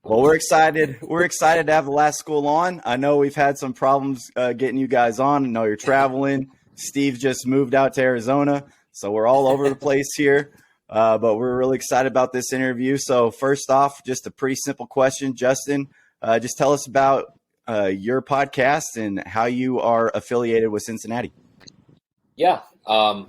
Well, we're excited. We're excited to have the last school on. I know we've had some problems getting you guys on. I know you're traveling. Steve just moved out to Arizona, so we're all over the place here. But we're really excited about this interview. So first off, just a pretty simple question, Justin. Just tell us about your podcast and how you are affiliated with Cincinnati. Yeah. Well,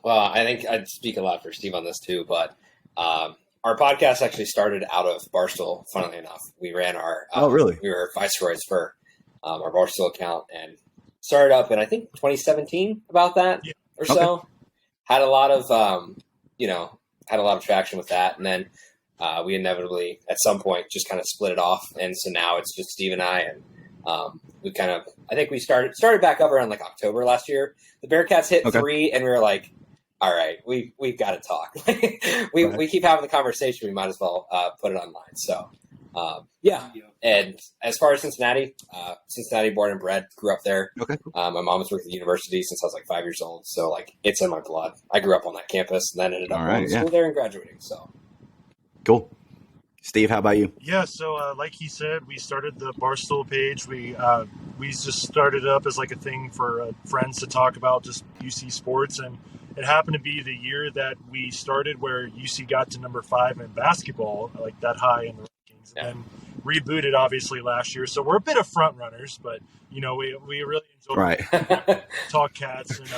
I think I'd speak a lot for Steve on this too, but our podcast actually started out of Barstool, funnily enough. We ran our really? We were viceroys for our Barstool account and started up in, I think, 2017, about that or so. Okay. Had a lot of, had a lot of traction with that. And then we inevitably, at some point, just kind of split it off. And so now it's just Steve and I. And we kind of, I think we started back up around like October last year. The Bearcats hit 3, and we were like, all right, we've got to talk. we keep having the conversation. We might as well put it online. So, yeah. And as far as Cincinnati born and bred, grew up there. Okay. My mom has worked at the university since I was like 5 years old. So like it's in my blood. I grew up on that campus and then ended up going to school there and graduating. So cool. Steve, how about you? Yeah, so like he said, we started the Barstool page. We just started it up as like a thing for friends to talk about just UC sports, and it happened to be the year that we started where UC got to number 5 in basketball, like that high in the rankings, and then rebooted obviously last year. So we're a bit of front runners, but we really enjoy talk Cats. And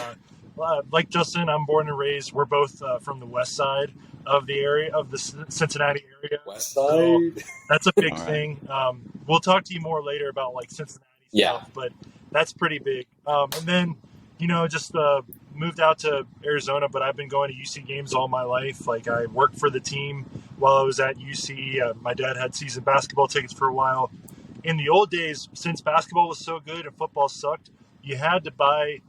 like Justin, I'm born and raised. We're both from the west side of the area, of the Cincinnati area. West side. So that's a big thing. We'll talk to you more later about like Cincinnati stuff, but that's pretty big. And then, just moved out to Arizona, but I've been going to UC games all my life. Like I worked for the team while I was at UC. My dad had season basketball tickets for a while. In the old days, since basketball was so good and football sucked, you had to buy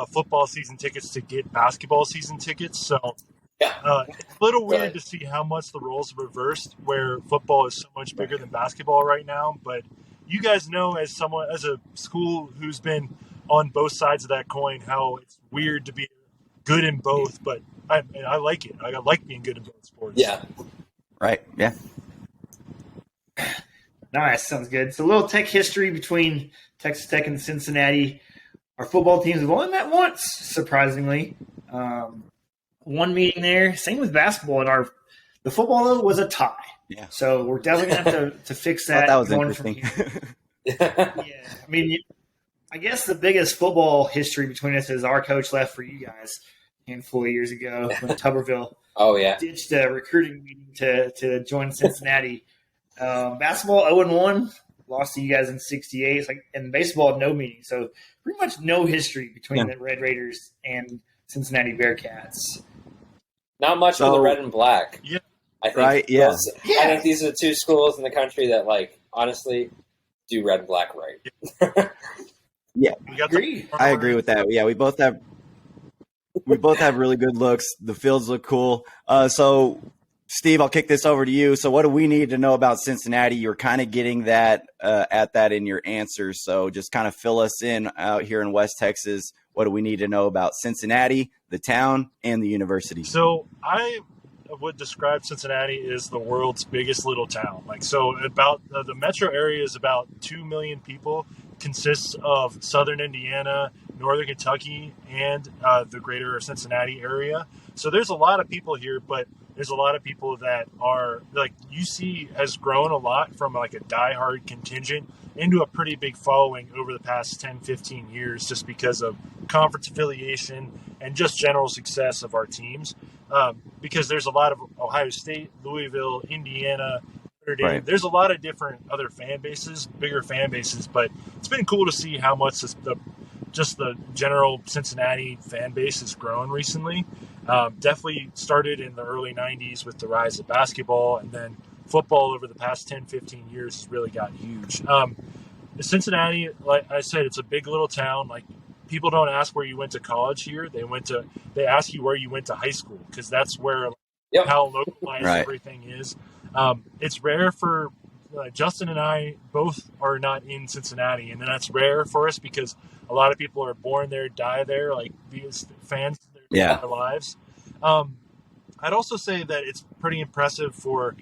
football season tickets to get basketball season tickets. So it's a little weird to see how much the roles have reversed, where football is so much bigger than basketball right now. But you guys know, as a school who's been on both sides of that coin, how it's weird to be good in both. But I like it. I like being good in both sports. Yeah. Right. Yeah. Nice. Sounds good. So a little tech history between Texas Tech and Cincinnati. Our football teams have only met once, surprisingly. One meeting there. Same with basketball. And the football, though, was a tie. Yeah. So we're definitely going to have to fix that. That was going interesting. Yeah. I mean, I guess the biggest football history between us is our coach left for you guys a handful of years ago when Tuberville ditched a recruiting meeting to join Cincinnati. Basketball 0-1, lost to you guys in 68. It's like, and baseball, no meeting. So pretty much no history between the Red Raiders and Cincinnati Bearcats. Not much for the red and black. Yeah. I think I think these are the two schools in the country that, like, honestly, do red and black right. Yeah, I agree with that. Yeah, we both have really good looks. The fields look cool. So, Steve, I'll kick this over to you. So, what do we need to know about Cincinnati? You're kind of getting that at that in your answers. So, just kind of fill us in out here in West Texas. What do we need to know about Cincinnati, the town, and the university? So, I would describe Cincinnati as the world's biggest little town. Like, so about the metro area is about 2 million people. Consists of southern Indiana, northern Kentucky, and the greater Cincinnati area. So there's a lot of people here, but there's a lot of people that are like, UC has grown a lot from like a diehard contingent into a pretty big following over the past 10, 15 years, just because of conference affiliation and just general success of our teams. Because there's a lot of Ohio State, Louisville, Indiana, Right. There's a lot of different other fan bases, bigger fan bases, but it's been cool to see how much the general Cincinnati fan base has grown recently. Definitely started in the early 90s with the rise of basketball, and then football over the past 10, 15 years has really got huge. Cincinnati, like I said, it's a big little town. Like, people don't ask where you went to college here. They ask you where you went to high school, because that's where how localized everything is. It's rare for Justin and I both are not in Cincinnati, and then that's rare for us because a lot of people are born there, die there, like these fans their lives. I'd also say that it's pretty impressive for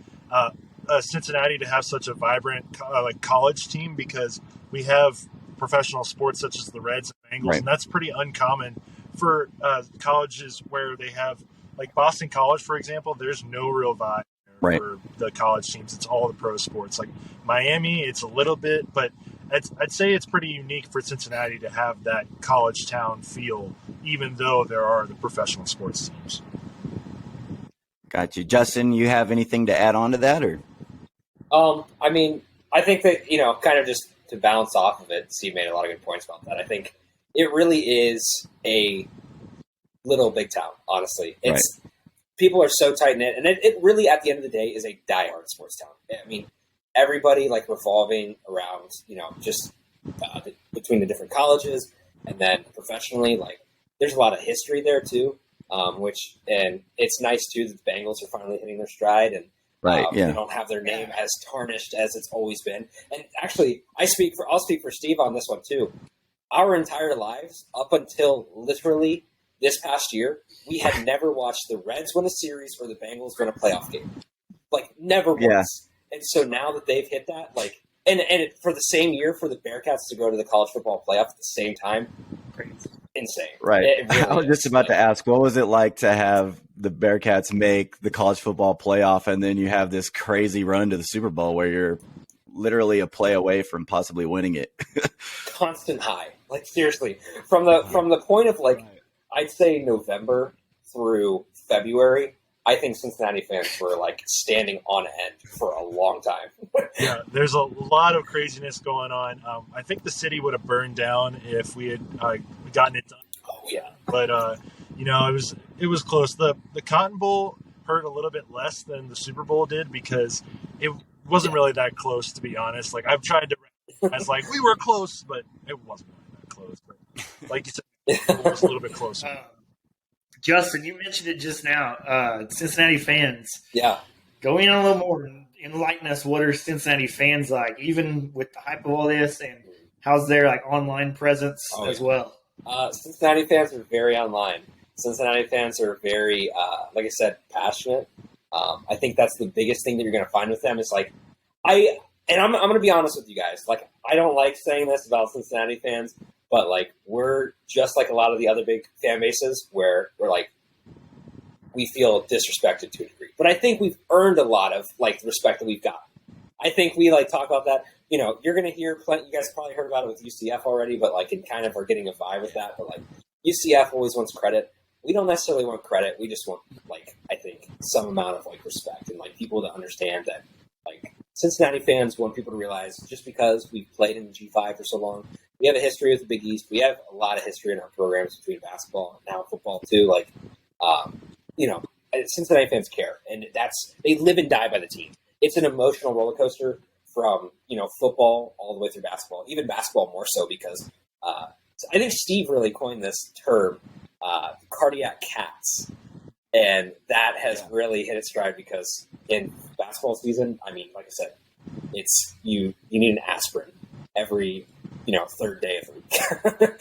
Cincinnati to have such a vibrant like college team because we have professional sports such as the Reds and Bengals, and that's pretty uncommon for colleges where they have like Boston College, for example. There's no real vibe for the college teams. It's all the pro sports. Like Miami, it's a little bit, but I'd say it's pretty unique for Cincinnati to have that college town feel, even though there are the professional sports teams. Got you. Justin, you have anything to add on to that? Or I mean, I think that, kind of just to bounce off of it, Steve made a lot of good points about that. I think it really is a little big town, honestly. It's people are so tight-knit, and it really, at the end of the day, is a diehard sports town. I mean, everybody, like, revolving around, just between the different colleges, and then professionally, like, there's a lot of history there, too, and it's nice, too, that the Bengals are finally hitting their stride, and they don't have their name as tarnished as it's always been. And actually, I'll speak for Steve on this one, too. Our entire lives, up until literally this past year, we had never watched the Reds win a series or the Bengals win a playoff game. Like, never once. And so now that they've hit that, like, and for the same year for the Bearcats to go to the college football playoff at the same time, insane. Right. Really I was just about to ask, what was it like to have the Bearcats make the college football playoff, and then you have this crazy run to the Super Bowl where you're literally a play away from possibly winning it? Constant high. Like, seriously. From the point of, like, I'd say November through February, I think Cincinnati fans were, like, standing on end for a long time. Yeah, there's a lot of craziness going on. I think the city would have burned down if we had gotten it done. Oh, yeah. But, it was close. The Cotton Bowl hurt a little bit less than the Super Bowl did because it wasn't really that close, to be honest. Like, I've tried to recognize, like, we were close, but it wasn't really that close. But like you said, it was a little bit closer. Justin, you mentioned it just now. Cincinnati fans. Yeah. Go in a little more. Enlighten us. What are Cincinnati fans like, even with the hype of all this, and how's their like online presence as well? Cincinnati fans are very online. Cincinnati fans are very, like I said, passionate. I think that's the biggest thing that you're going to find with them is like, I'm going to be honest with you guys. Like, I don't like saying this about Cincinnati fans, but like, we're just like a lot of the other big fan bases where we're like, we feel disrespected to a degree. But I think we've earned a lot of like the respect that we've got. I think we like talk about that. You're going to hear plenty. You guys probably heard about it with UCF already, but like, it kind of are getting a vibe with that. But like, UCF always wants credit. We don't necessarily want credit. We just want, like, I think some amount of like respect and like people to understand that like Cincinnati fans want people to realize just because we've played in the G5 for so long, we have a history with the Big East. We have a lot of history in our programs between basketball and now football too. Like, Cincinnati fans care, and they live and die by the team. It's an emotional roller coaster from football all the way through basketball, even basketball more so because I think Steve really coined this term, cardiac cats, and that has really hit its stride because in basketball season, I mean, like I said, it's you need an aspirin every third day of the week.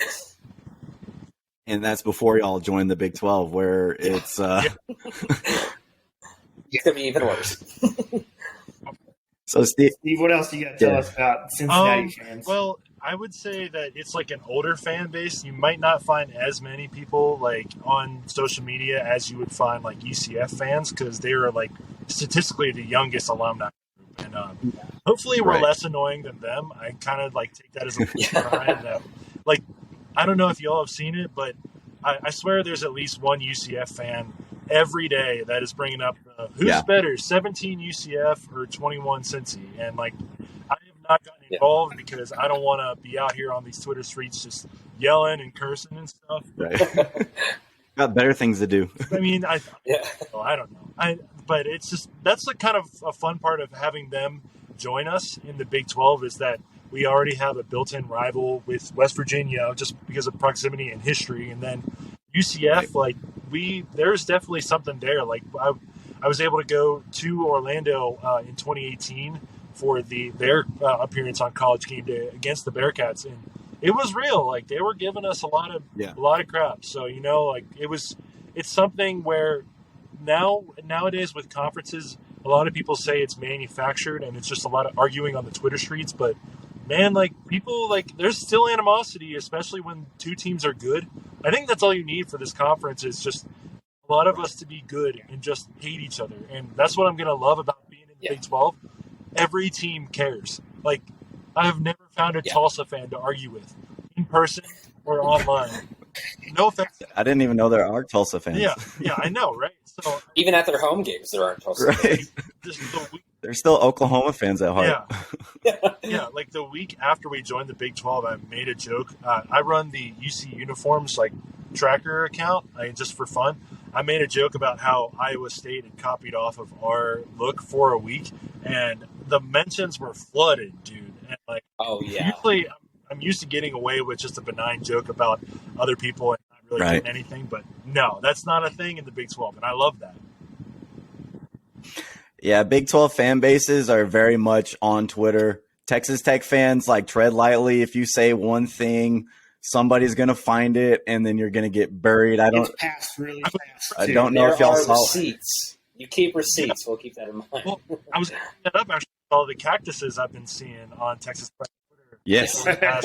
And that's before y'all join the Big 12, where it's it's gonna be even worse. So Steve, what else do you got to tell us about Cincinnati fans? Well, I would say that it's like an older fan base. You might not find as many people like on social media as you would find like UCF fans because they are like statistically the youngest alumni group. And hopefully we're less annoying than them. I kind of like take that as a pride that, like, I don't know if y'all have seen it, but I swear there's at least one UCF fan every day that is bringing up who's better, 17 UCF or 21 Cincy. And like, I have not gotten involved because I don't want to be out here on these Twitter streets just yelling and cursing and stuff. Right. Got better things to do. I mean, I don't know. But it's just that's the kind of a fun part of having them join us in the Big 12 is that we already have a built-in rival with West Virginia just because of proximity and history. And then UCF, like there's definitely something there. Like I was able to go to Orlando in 2018 for their appearance on College Game Day against the Bearcats, and it was real. Like they were giving us a lot of crap. So like it's something where nowadays with conferences a lot of people say it's manufactured and it's just a lot of arguing on the Twitter streets, but man, like people, like there's still animosity, especially when two teams are good. I think that's all you need for this conference is just a lot of us to be good and just hate each other. And that's what I'm going to love about being in the Big 12. Every team cares. Like I have never found a Tulsa fan to argue with in person or online. No offense. I didn't even know there are Tulsa fans. Yeah, I know, right? So even at their home games, there aren't Tulsa fans. There's still Oklahoma fans at heart. Yeah. Like the week after we joined the Big 12, I made a joke. I run the UC uniforms like tracker account, just for fun. I made a joke about how Iowa State had copied off of our look for a week, and the mentions were flooded, dude. And like, usually I'm used to getting away with just a benign joke about other people and not really doing anything, but no, that's not a thing in the Big 12, and I love that. Yeah, Big 12 fan bases are very much on Twitter. Texas Tech fans, like, tread lightly. If you say one thing, somebody's going to find it, and then you're going to get buried. It's passed really fast. I don't know if y'all saw receipts. You keep receipts. We'll keep that in mind. Well, I was looking that up, actually, all the cactuses I've been seeing on Texas Tech Twitter. Yes. That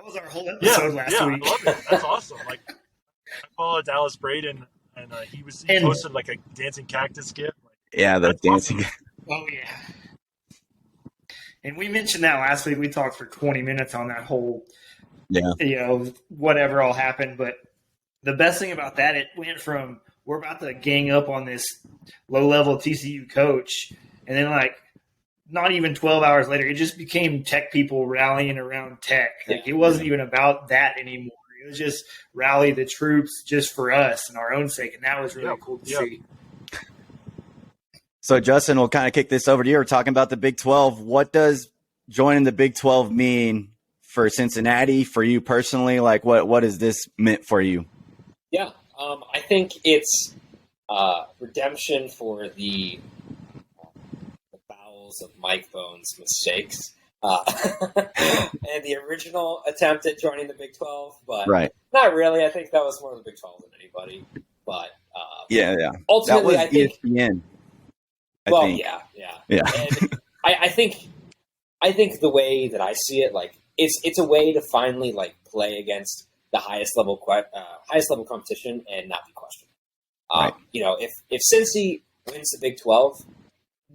was our whole episode last week. I love it. That's awesome. Like, I followed Dallas Braden, and he posted like a dancing cactus gift. Like, the dancing. Awesome. Oh yeah. And we mentioned that last week. We talked for 20 minutes on that whole, whatever all happened. But the best thing about that, it went from we're about to gang up on this low-level TCU coach, and then like not even 12 hours later, it just became Tech people rallying around Tech. Like it wasn't even about that anymore. It was just rally the troops just for us and our own sake, and that was really cool to see. So, Justin, we'll kind of kick this over to you. We're talking about the Big 12. What does joining the Big 12 mean for Cincinnati, for you personally? Like, what has this meant for you? Yeah, I think it's redemption for the bowels of Mike Bone's mistakes. And the original attempt at joining the Big 12, but not really. I think that was more the Big 12 than anybody. But ultimately, that was I think ESPN. And I think the way that I see it, like it's a way to finally like play against the highest level competition and not be questioned. If Cincy wins the Big 12,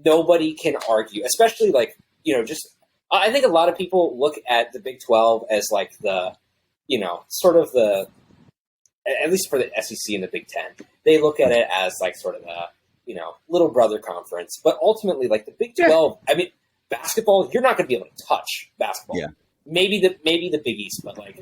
nobody can argue, especially like just. I think a lot of people look at the Big 12 as like the, sort of the, at least for the SEC and the Big 10, they look at it as like sort of the, little brother conference. But ultimately, like the Big 12, I mean, basketball, you're not going to be able to touch basketball. Yeah. Maybe the Big East, but like,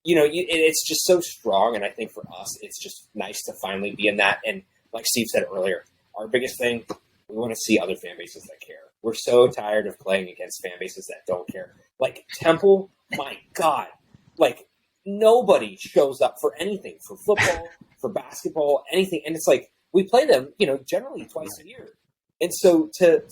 it's just so strong. And I think for us, it's just nice to finally be in that. And like Steve said earlier, our biggest thing, we want to see other fan bases that care. We're so tired of playing against fan bases that don't care. Like Temple, my God, like nobody shows up for anything, for football, for basketball, anything. And it's like, we play them, generally twice a year. And so to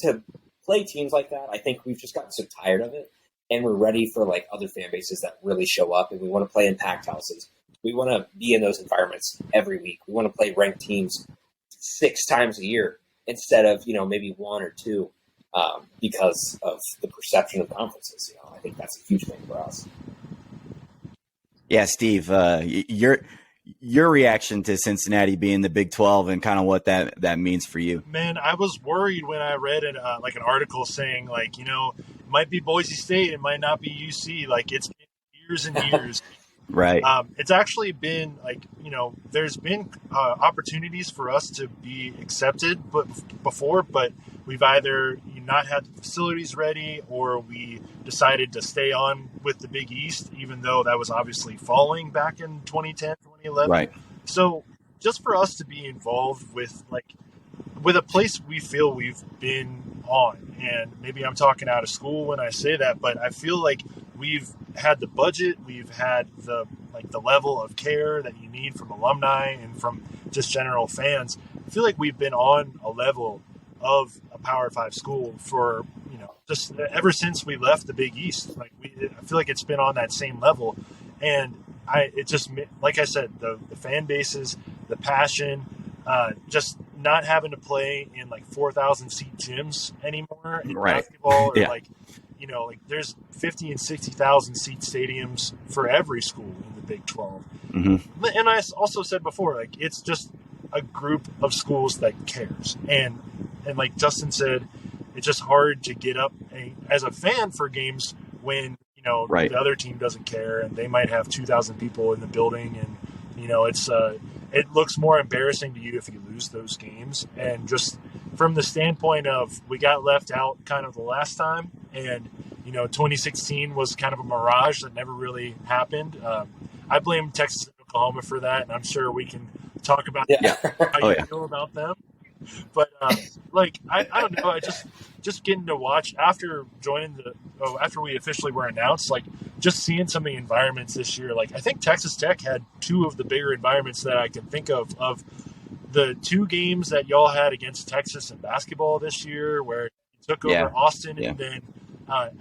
play teams like that, I think we've just gotten so tired of it. And we're ready for like other fan bases that really show up, and we want to play in packed houses. We want to be in those environments every week. We want to play ranked teams 6 times a year instead of, maybe 1 or 2. Because of the perception of conferences. I think that's a huge thing for us. Yeah, Steve, your reaction to Cincinnati being the Big 12 and kind of what that means for you. Man, I was worried when I read an article saying like, it might be Boise State, it might not be UC. Like it's been years and years. Right. It's actually been like, there's been opportunities for us to be accepted before, but we've either not had the facilities ready or we decided to stay on with the Big East, even though that was obviously falling back in 2010, 2011. Right. So just for us to be involved with a place we feel we've been on, and maybe I'm talking out of school when I say that, but I feel like we've had the budget, we've had the level of care that you need from alumni and from just general fans. I feel like we've been on a level of a Power 5 school for, just ever since we left the Big East. I feel like it's been on that same level. And like I said, the fan bases, the passion, just not having to play in like 4,000 seat gyms anymore in Right. basketball, or Yeah. like, like there's 50 and 60,000 seat stadiums for every school in the Big 12. Mm-hmm. And I also said before, like, it's just a group of schools that cares. And like Justin said, it's just hard to get up as a fan for games when, Right. the other team doesn't care and they might have 2,000 people in the building. And, it looks more embarrassing to you if you lose those games. And just from the standpoint of, we got left out kind of the last time, and 2016 was kind of a mirage that never really happened. I blame Texas and Oklahoma for that, and I'm sure we can talk about how you feel about them. But I don't know. I just getting to watch after joining after we officially were announced, like just seeing some of the environments this year. Like I think Texas Tech had two of the bigger environments that I can think of the two games that y'all had against Texas in basketball this year, where you took over Austin and then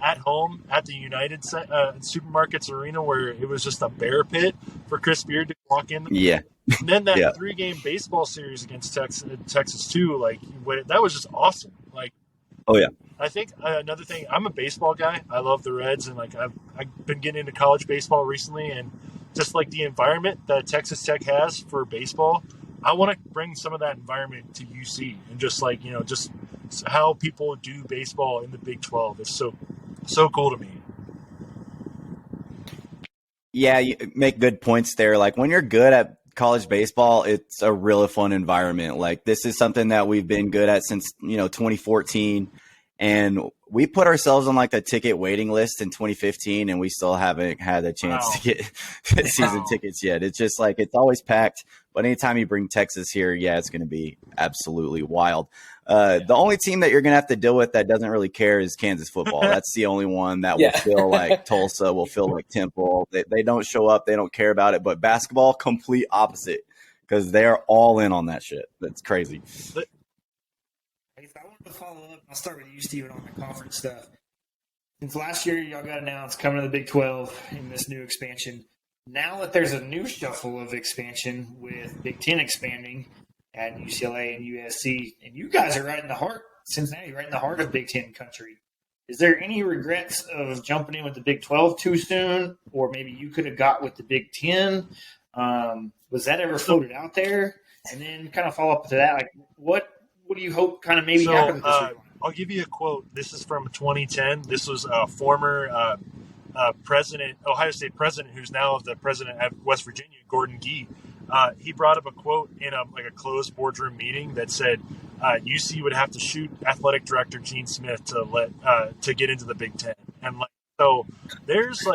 at home at the United Supermarkets Arena, where it was just a bear pit for Chris Beard to walk in. Yeah. And then that 3-game baseball series against Texas too, like that was just awesome. Like, oh yeah. I think another thing, I'm a baseball guy. I love the Reds, and like I've been getting into college baseball recently, and just like the environment that Texas Tech has for baseball, I want to bring some of that environment to UC, and just like just how people do baseball in the Big 12 is so cool to me. Yeah, you make good points there. Like when you're good at college baseball, it's a really fun environment. Like this is something that we've been good at since 2014, and we put ourselves on like the ticket waiting list in 2015, and we still haven't had a chance to get season tickets yet. It's just like it's always packed, but anytime you bring Texas here, it's going to be absolutely wild. The only team that you're going to have to deal with that doesn't really care is Kansas football. That's the only one that will feel like Tulsa, will feel like Temple. They don't show up. They don't care about it. But basketball, complete opposite, because they're all in on that shit. That's crazy. I wanted to follow up. I'll start with you, Steven, on the conference stuff. Since last year, y'all got announced coming to the Big 12 in this new expansion. Now that there's a new shuffle of expansion with Big 10 expanding at UCLA and USC, and you guys are right in the heart, Cincinnati, right in the heart of Big 10 country. Is there any regrets of jumping in with the Big 12 too soon, or maybe you could have got with the Big 10? Was that ever floated out there? And then kind of follow up to that, like what do you hope kind of maybe happened this week? I'll give you a quote. This is from 2010. This was a former president, Ohio State president, who's now the president at West Virginia, Gordon Gee. He brought up a quote in a closed boardroom meeting that said UC would have to shoot athletic director Gene Smith to get into the Big Ten, and so there's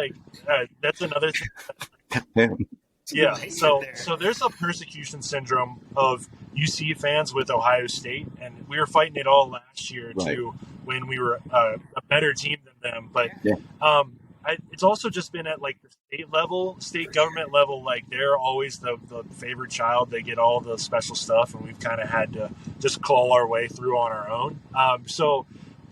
that's another thing. Yeah, so there's a persecution syndrome of UC fans with Ohio State, and we were fighting it all last year too when we were a better team than them. But it's also just been at the state government level. Like they're always the favorite child. They get all the special stuff, and we've kind of had to just claw our way through on our own. So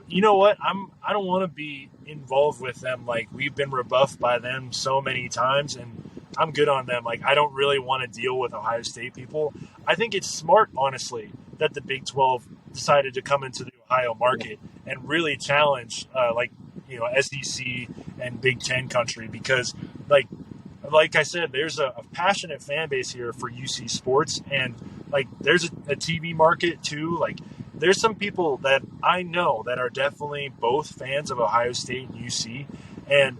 you know what? I don't want to be involved with them. Like we've been rebuffed by them so many times, and I'm good on them. Like I don't really want to deal with Ohio State people. I think it's smart, honestly, that the Big 12 decided to come into the Ohio market and really challenge SEC and Big 10 country, because like I said, there's a passionate fan base here for UC sports, and there's a TV market too. Like there's some people that I know that are definitely both fans of Ohio State and UC, and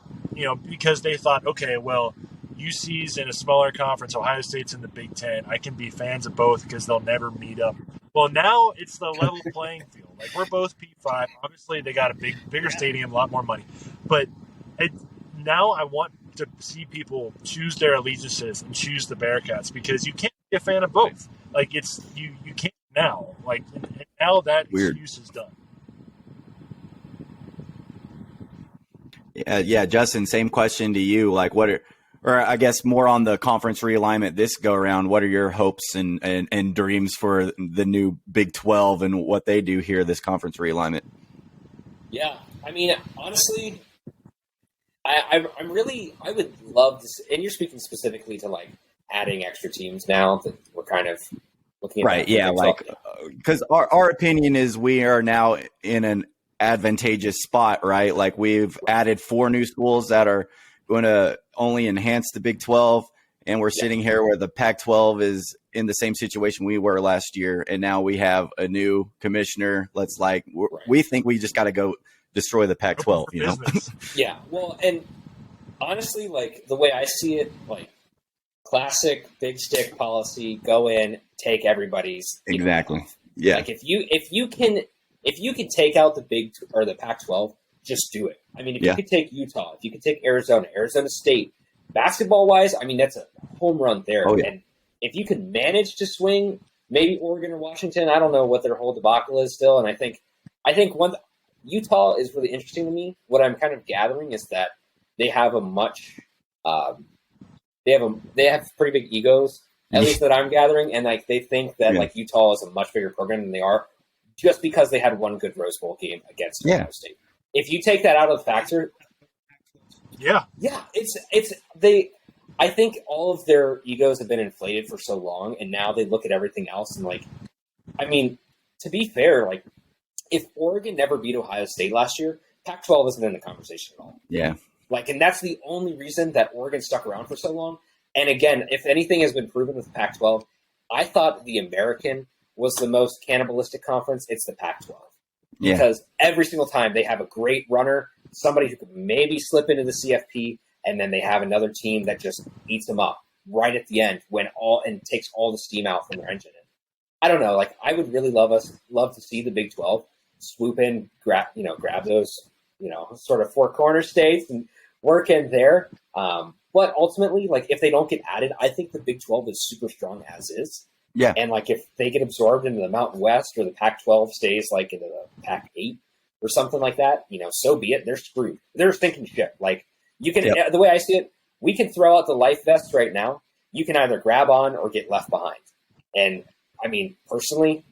because they thought, okay, well, UC's in a smaller conference, Ohio State's in the Big Ten, I can be fans of both because they'll never meet up. Well, now it's the level playing field. Like we're both P5. Obviously, they got a bigger stadium, a lot more money. But now I want to see people choose their allegiances and choose the Bearcats, because you can't be a fan of both. Like it's you can't now. Like and now that excuse is done. Yeah, Justin, same question to you. Like or I guess more on the conference realignment this go around, what are your hopes and dreams for the new Big 12 and what they do here, this conference realignment? Yeah, I mean, honestly, I would love to, and you're speaking specifically to adding extra teams now that we're kind of looking at right. Yeah, like because our opinion is we are now in an advantageous spot, right? Like we've added 4 new schools that are going to only enhance the Big 12, and we're sitting here where the Pac-12 is in the same situation we were last year, and now we have a new commissioner. We think we just got to go destroy the Pac-12, you know? Yeah, well, and honestly, like the way I see it, like classic big stick policy: go in, take everybody's exactly. Yeah, like if you can take out the Big or the Pac-12, just do it. I mean, if you could take Utah, if you could take Arizona State, basketball wise, I mean that's a home run there. Oh, yeah. And if you can manage to swing maybe Oregon or Washington, I don't know what their whole debacle is still, and I think Utah is really interesting to me. What I'm kind of gathering is that they have a much they have pretty big egos, at least that I'm gathering, and like they think that like Utah is a much bigger program than they are, just because they had one good Rose Bowl game against Ohio State. If you take that out of the factor, it's they. I think all of their egos have been inflated for so long, and now they look at everything else and like, I mean, to be fair, like if Oregon never beat Ohio State last year, Pac-12 isn't in the conversation at all. Yeah. Like, and that's the only reason that Oregon stuck around for so long. And again, if anything has been proven with Pac-12, I thought the American was the most cannibalistic conference. It's the Pac-12. Yeah. Because every single time they have a great runner, somebody who could maybe slip into the CFP, and then they have another team that just eats them up right at the end and takes all the steam out from their engine. I don't know. Like, I would really love to see the Big 12 swoop in, grab those, sort of 4 corner states and work in there. But ultimately, like, if they don't get added, I think the Big 12 is super strong as is. Yeah. And like, if they get absorbed into the Mountain West or the Pac-12 stays like into the Pac-8 or something like that, so be it. They're screwed. They're thinking shit. Like, you can, the way I see it, we can throw out the life vests right now. You can either grab on or get left behind. And I mean, personally,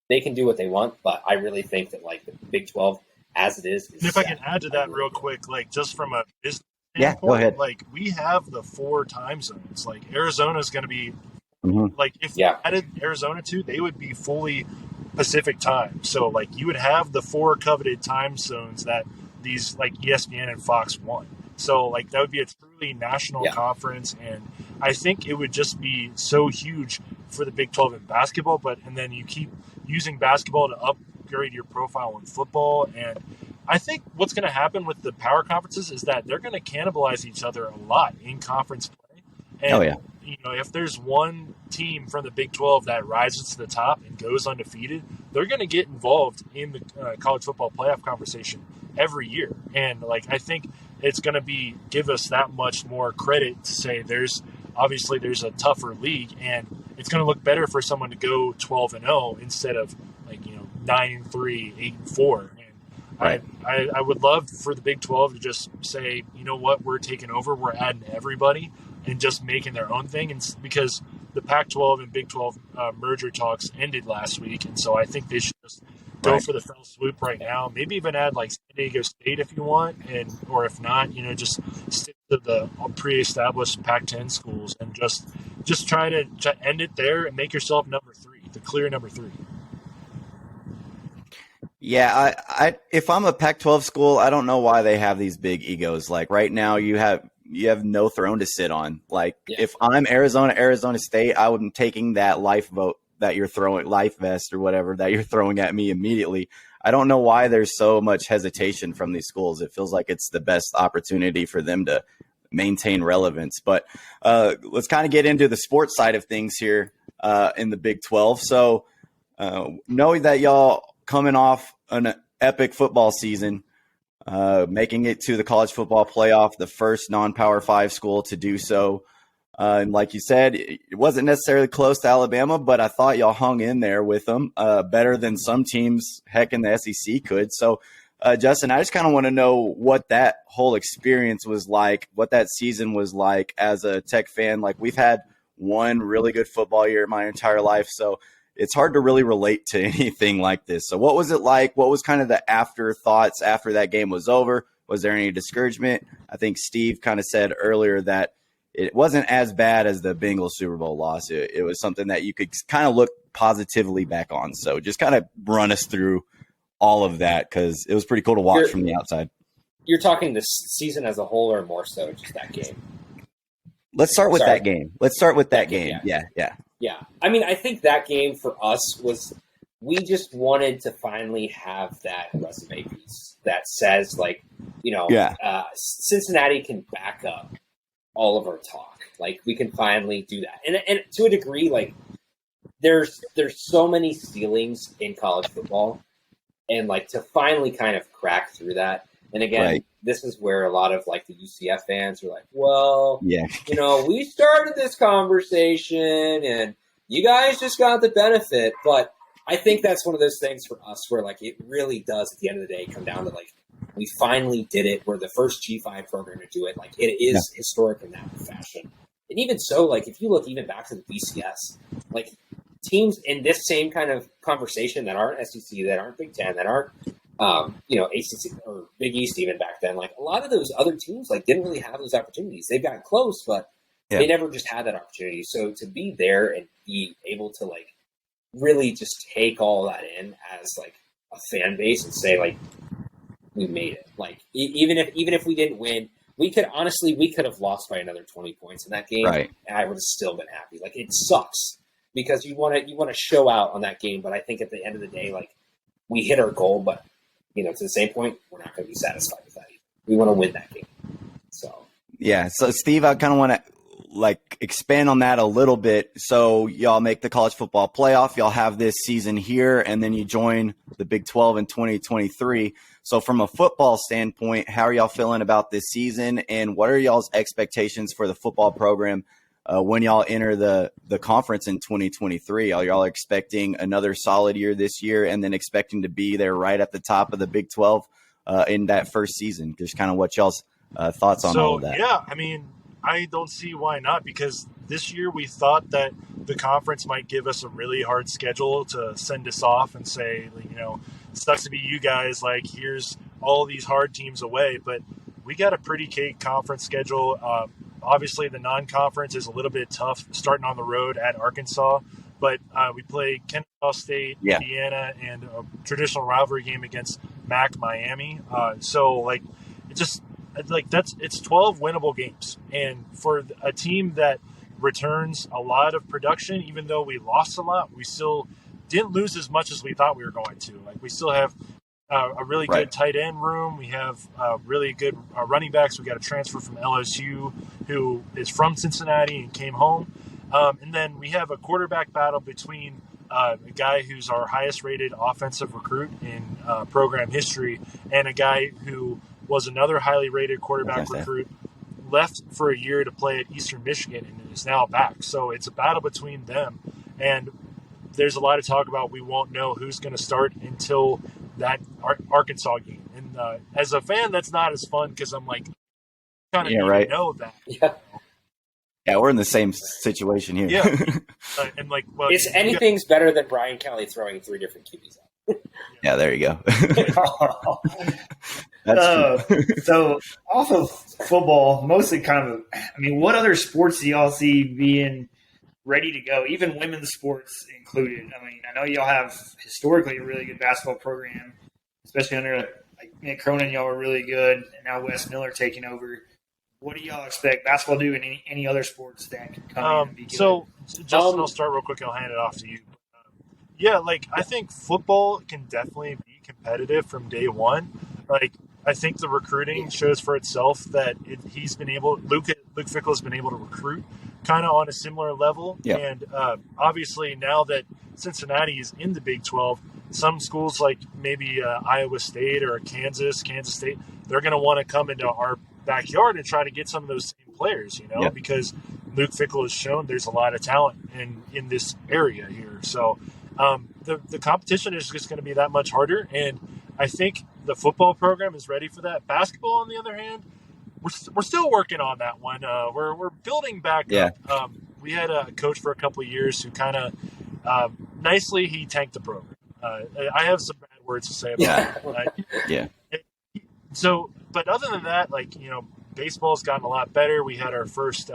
they can do what they want, but I really think that like the Big 12 as it is. And if I can add to that real quick, like just from a business standpoint, go ahead. Like we have the 4 time zones. Like Arizona is going to be like if you added Arizona to, they would be fully Pacific time. So like you would have the 4 coveted time zones that these like ESPN and Fox want. So like that would be a truly national conference, and I think it would just be so huge for the Big 12 in basketball. And then you keep using basketball to upgrade your profile in football. And I think what's going to happen with the power conferences is that they're going to cannibalize each other a lot in conference play. And if there's one team from the Big 12 that rises to the top and goes undefeated, they're going to get involved in the college football playoff conversation every year. And like, I think it's going to give us that much more credit to say there's a tougher league, and it's going to look better for someone to go 12-0 instead of like, 9-3, 8-4. And I would love for the Big 12 to just say, you know what, we're taking over, we're adding everybody and just making their own thing. And because the Pac-12 and Big 12 merger talks ended last week, and so I think they should just go for the fell swoop right now. Maybe even add like San Diego State if you want, or if not, just stick to the pre-established Pac-10 schools and just try to end it there and make yourself number 3, the clear number 3. Yeah, I if I'm a Pac-12 school, I don't know why they have these big egos. Like right now, you have no throne to sit on. Like if I'm Arizona State, I would be taking that life vote that you're throwing, life vest or whatever that you're throwing at me immediately. I don't know why there's so much hesitation from these schools. It feels like it's the best opportunity for them to maintain relevance. But let's kind of get into the sports side of things here in the Big 12. So knowing that y'all coming off an epic football season, making it to the college football playoff, the first non-Power 5 school to do so. And like you said, it wasn't necessarily close to Alabama, but I thought y'all hung in there with them better than some teams, heck, in the SEC could. So, Justin, I just kind of want to know what that whole experience was like, what that season was like as a Tech fan. Like, we've had one really good football year my entire life, so it's hard to really relate to anything like this. So what was it like? What was kind of the afterthoughts after that game was over? Was there any discouragement? I think Steve kind of said earlier that it wasn't as bad as the Bengals Super Bowl loss. It was something that you could kind of look positively back on. So just kind of run us through all of that, because it was pretty cool to watch from the outside. You're talking this season as a whole, or more so just that game? Let's start with that game. Let's start with that game. Yeah. I mean, I think that game for us was, we just wanted to finally have that resume piece that says, like, Cincinnati can back up all of our talk. Like, we can finally do that. And to a degree, like, there's so many ceilings in college football, and like to finally kind of crack through that. And again, this is where a lot of like the UCF fans are like, well, we started this conversation and you guys just got the benefit. But I think that's one of those things for us where like it really does at the end of the day come down to like, we finally did it. We're the first G5 program to do it. Like, it is historic in that fashion. And even so, like, if you look even back to the BCS, like, teams in this same kind of conversation that aren't SEC, that aren't Big Ten, that aren't, ACC or Big East even back then, like, a lot of those other teams, like, didn't really have those opportunities. They've gotten close, but they never just had that opportunity. So to be there and be able to, like, really just take all that in as, like, a fan base and say, like, we made it. Like, even if we didn't win, we could have lost by another 20 points in that game, and I would have still been happy. Like, it sucks because you want to show out on that game, but I think at the end of the day, like, we hit our goal, but to the same point, we're not going to be satisfied with that either. We want to win that game. So Steve, I kind of want to like expand on that a little bit. So y'all make the college football playoff, y'all have this season here, and then you join the Big 12 in 2023. So from a football standpoint, how are y'all feeling about this season, and what are y'all's expectations for the football program when y'all enter the conference in 2023? Are y'all expecting another solid year this year, and then expecting to be there right at the top of the Big 12 in that first season? Just kind of what y'all's thoughts on all of that. Yeah, I mean, I don't see why not, because this year we thought that the conference might give us a really hard schedule to send us off and say, it sucks to be you guys, like, here's all these hard teams away. But we got a pretty cake conference schedule. Obviously, the non-conference is a little bit tough starting on the road at Arkansas, but we play Kennesaw State, Indiana, and a traditional rivalry game against MAC Miami. It's 12 winnable games. And for a team that returns a lot of production, even though we lost a lot, we still didn't lose as much as we thought we were going to. Like, we still have a really good tight end room. We have really good running backs. We got a transfer from LSU who is from Cincinnati and came home. And then we have a quarterback battle between a guy who's our highest rated offensive recruit in program history and a guy who was another highly rated quarterback recruit, left for a year to play at Eastern Michigan and is now back. So it's a battle between them. And there's a lot of talk about we won't know who's going to start until that Arkansas game. And as a fan, that's not as fun because I'm like, kind of know that. Yeah, we're in the same situation here. Yeah. And like, well, it's anything's better than Brian Kelly throwing 3 different QBs out. Yeah, there you go. So off of football, mostly what other sports do y'all see being ready to go, even women's sports included? I mean, I know y'all have historically a really good basketball program, especially under Nick Cronin. Y'all were really good, and now Wes Miller taking over. What do y'all expect basketball to do in any other sports that can come in and be good? So, Justin, I'll start real quick and I'll hand it off to you. I think football can definitely be competitive from day one. Like, I think the recruiting shows for itself that Luke Fickell has been able to recruit kind of on a similar level. Yeah. And obviously now that Cincinnati is in the Big 12, some schools like maybe Iowa State or Kansas State, they're going to want to come into our backyard and try to get some of those same players, because Luke Fickell has shown there's a lot of talent in this area here. So the competition is just going to be that much harder. And I think the football program is ready for that. Basketball, on the other hand, we're still working on that one. We're building back up. We had a coach for a couple of years who kind of nicely he tanked the program. I have some bad words to say about it. So, but other than that, baseball's gotten a lot better. We had our first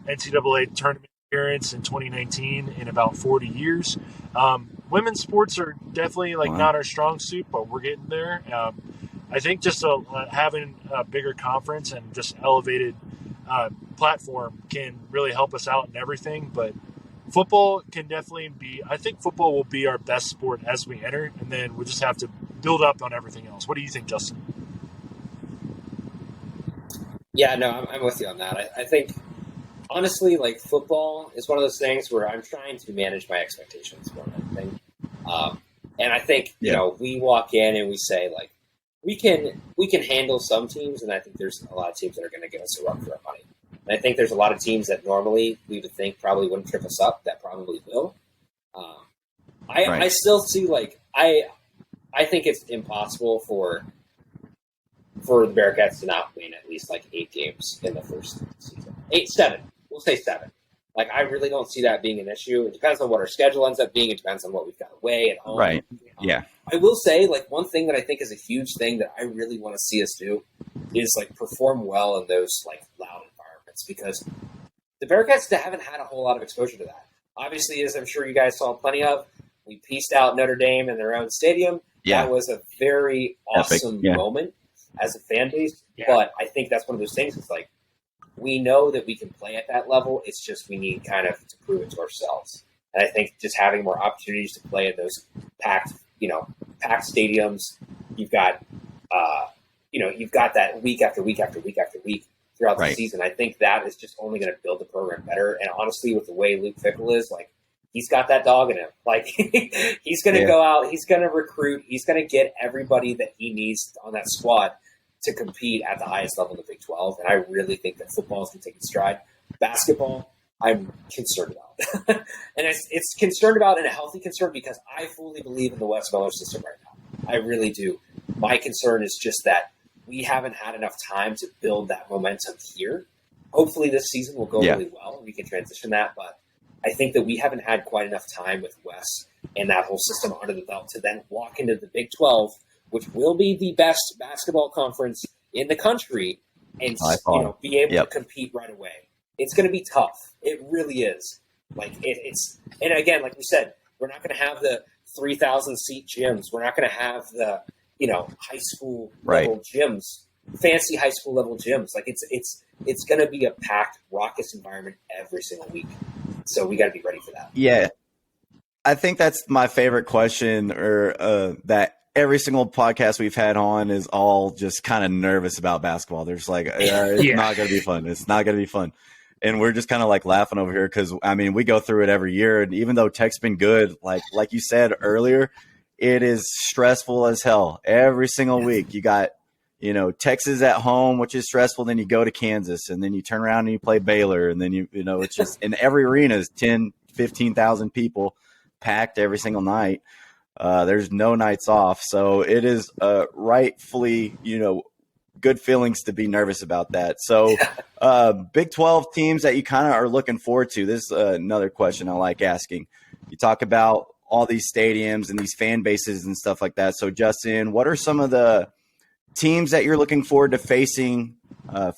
NCAA tournament appearance in 2019 in about 40 years. Women's sports are definitely not our strong suit, but we're getting there. I think just having a bigger conference and just elevated platform can really help us out in everything. But football can definitely be – I think football will be our best sport as we enter, and then we'll just have to build up on everything else. What do you think, Justin? Yeah, no, I'm with you on that. I think, honestly, football is one of those things where I'm trying to manage my expectations more than anything. And I think, we walk in and we say, we can handle some teams, and I think there's a lot of teams that are going to give us a run for our money. And I think there's a lot of teams that normally we would think probably wouldn't trip us up that probably will. I still see I think it's impossible for the Bearcats to not win at least 8 games in the first season. 7. We'll say 7. I really don't see that being an issue. It depends on what our schedule ends up being. It depends on what we've got away at home. Right. Yeah. I will say, one thing that I think is a huge thing that I really want to see us do is, perform well in those, loud environments, because the Bearcats haven't had a whole lot of exposure to that. Obviously, as I'm sure you guys saw plenty of, we pieced out Notre Dame in their own stadium. Yeah. That was a very awesome moment as a fan base. Yeah. But I think that's one of those things. It's we know that we can play at that level. It's just we need kind of to prove it to ourselves. And I think just having more opportunities to play in those packed stadiums, you've got that week after week after week after week throughout the season. I think that is just only going to build the program better. And honestly, with the way Luke Fickell is, he's got that dog in him. He's going to go out, he's going to recruit, he's going to get everybody that he needs on that squad to compete at the highest level in the Big 12. And I really think that football is going to take its stride. Basketball, I'm concerned about. And it's concerned about in a healthy concern because I fully believe in the Wes Miller system right now. I really do. My concern is just that we haven't had enough time to build that momentum here. Hopefully this season will go really well and we can transition that. But I think that we haven't had quite enough time with Wes and that whole system under the belt to then walk into the Big 12, which will be the best basketball conference in the country, and be able to compete right away. It's going to be tough. It really is. And again, like we said, we're not going to have the 3,000 seat gyms. We're not going to have the high school level gyms, fancy high school level gyms. It's going to be a packed, raucous environment every single week. So we got to be ready for that. Yeah, I think that's my favorite question, or that every single podcast we've had on is all just kind of nervous about basketball. There's it's not going to be fun. It's not going to be fun. And we're just kind of laughing over here because, we go through it every year. And even though Tech's been good, like you said earlier, it is stressful as hell every single week. You got, Texas at home, which is stressful. Then you go to Kansas, and then you turn around and you play Baylor. And then, it's just – in every arena is 10, 15,000 people packed every single night. There's no nights off. So it is rightfully, good feelings to be nervous about that. So Big 12 teams that you kind of are looking forward to. This is another question I like asking. You talk about all these stadiums and these fan bases and stuff like that. So, Justin, what are some of the teams that you're looking forward to facing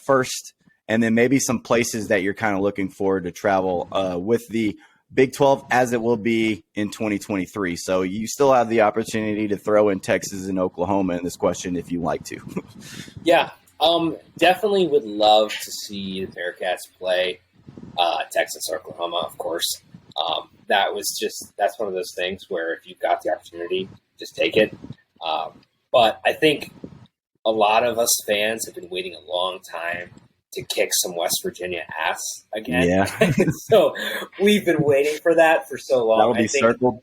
first, and then maybe some places that you're kind of looking forward to travel with the Big 12 as it will be in 2023. So you still have the opportunity to throw in Texas and Oklahoma in this question if you like to. Yeah, definitely would love to see the Bearcats play Texas or Oklahoma, of course. That's one of those things where if you've got the opportunity, just take it. But I think a lot of us fans have been waiting a long time to kick some West Virginia ass again. Yeah. So we've been waiting for that for so long. That'll be circled.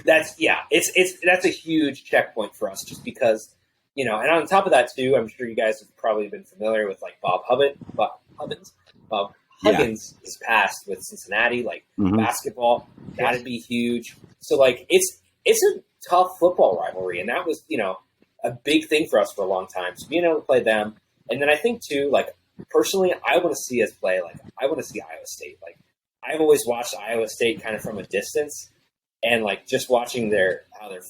That's a huge checkpoint for us just because, and on top of that too, I'm sure you guys have probably been familiar with Bob Huggins is passed with Cincinnati, basketball, that'd be huge. So it's a tough football rivalry. And that was, a big thing for us for a long time. So being able to play them. And then I think too, personally, I want to see us play. I want to see Iowa State. I've always watched Iowa State kind of from a distance, and just watching how their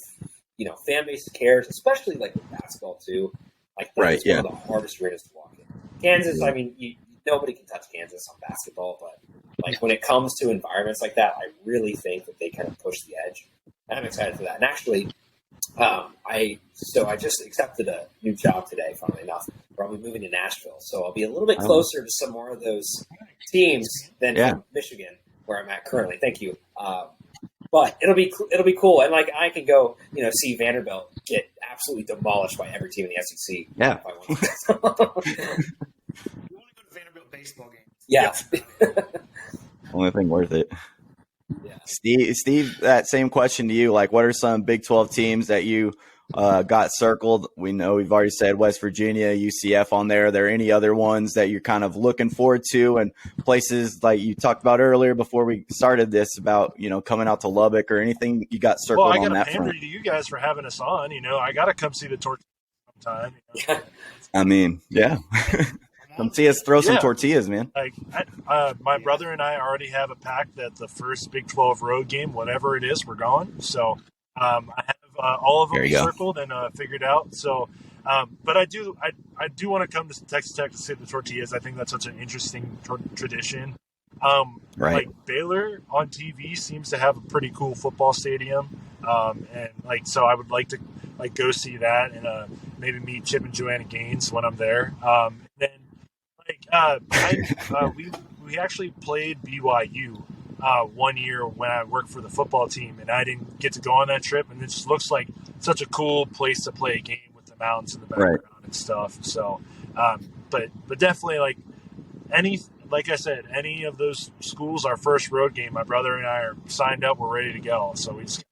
fan base cares, especially with basketball too. That's one of the hardest arenas to walk in. Kansas, I mean, nobody can touch Kansas on basketball, but like when it comes to environments like that, I really think that they kind of push the edge. And I'm excited for that. And actually, I just accepted a new job today, funnily enough, where I'll be moving to Nashville. So I'll be a little bit closer to some more of those teams than from Michigan, where I'm at currently. Thank you. But it'll be cool, and like I can go, see Vanderbilt get absolutely demolished by every team in the SEC. Yeah. If I want to. You want to go to Vanderbilt baseball games? Yeah. Only thing worth it. Yeah. Steve, that same question to you. Like, what are some Big 12 teams that you got circled? We know we've already said West Virginia, UCF on there. Are there any other ones that you're kind of looking forward to, and places like you talked about earlier before we started this about, coming out to Lubbock, or anything you got circled on that front? Well, I got to pander to you guys for having us on. I got to come see the tortilla sometime. I mean, yeah. Come see us throw some tortillas, man. Like, my brother and I already have a pact that the first Big 12 road game, whatever it is, we're going. So I have all of them circled and figured out. So, but I do want to come to Texas Tech to see the tortillas. I think that's such an interesting tradition. Right. Like Baylor on TV seems to have a pretty cool football stadium, and so I would like to go see that and maybe meet Chip and Joanna Gaines when I'm there. And then we actually played BYU 1 year when I worked for the football team, and I didn't get to go on that trip. And it just looks like such a cool place to play a game with the mountains in the background and stuff. So, but definitely like I said, any of those schools, our first road game, my brother and I are signed up. We're ready to go. So we just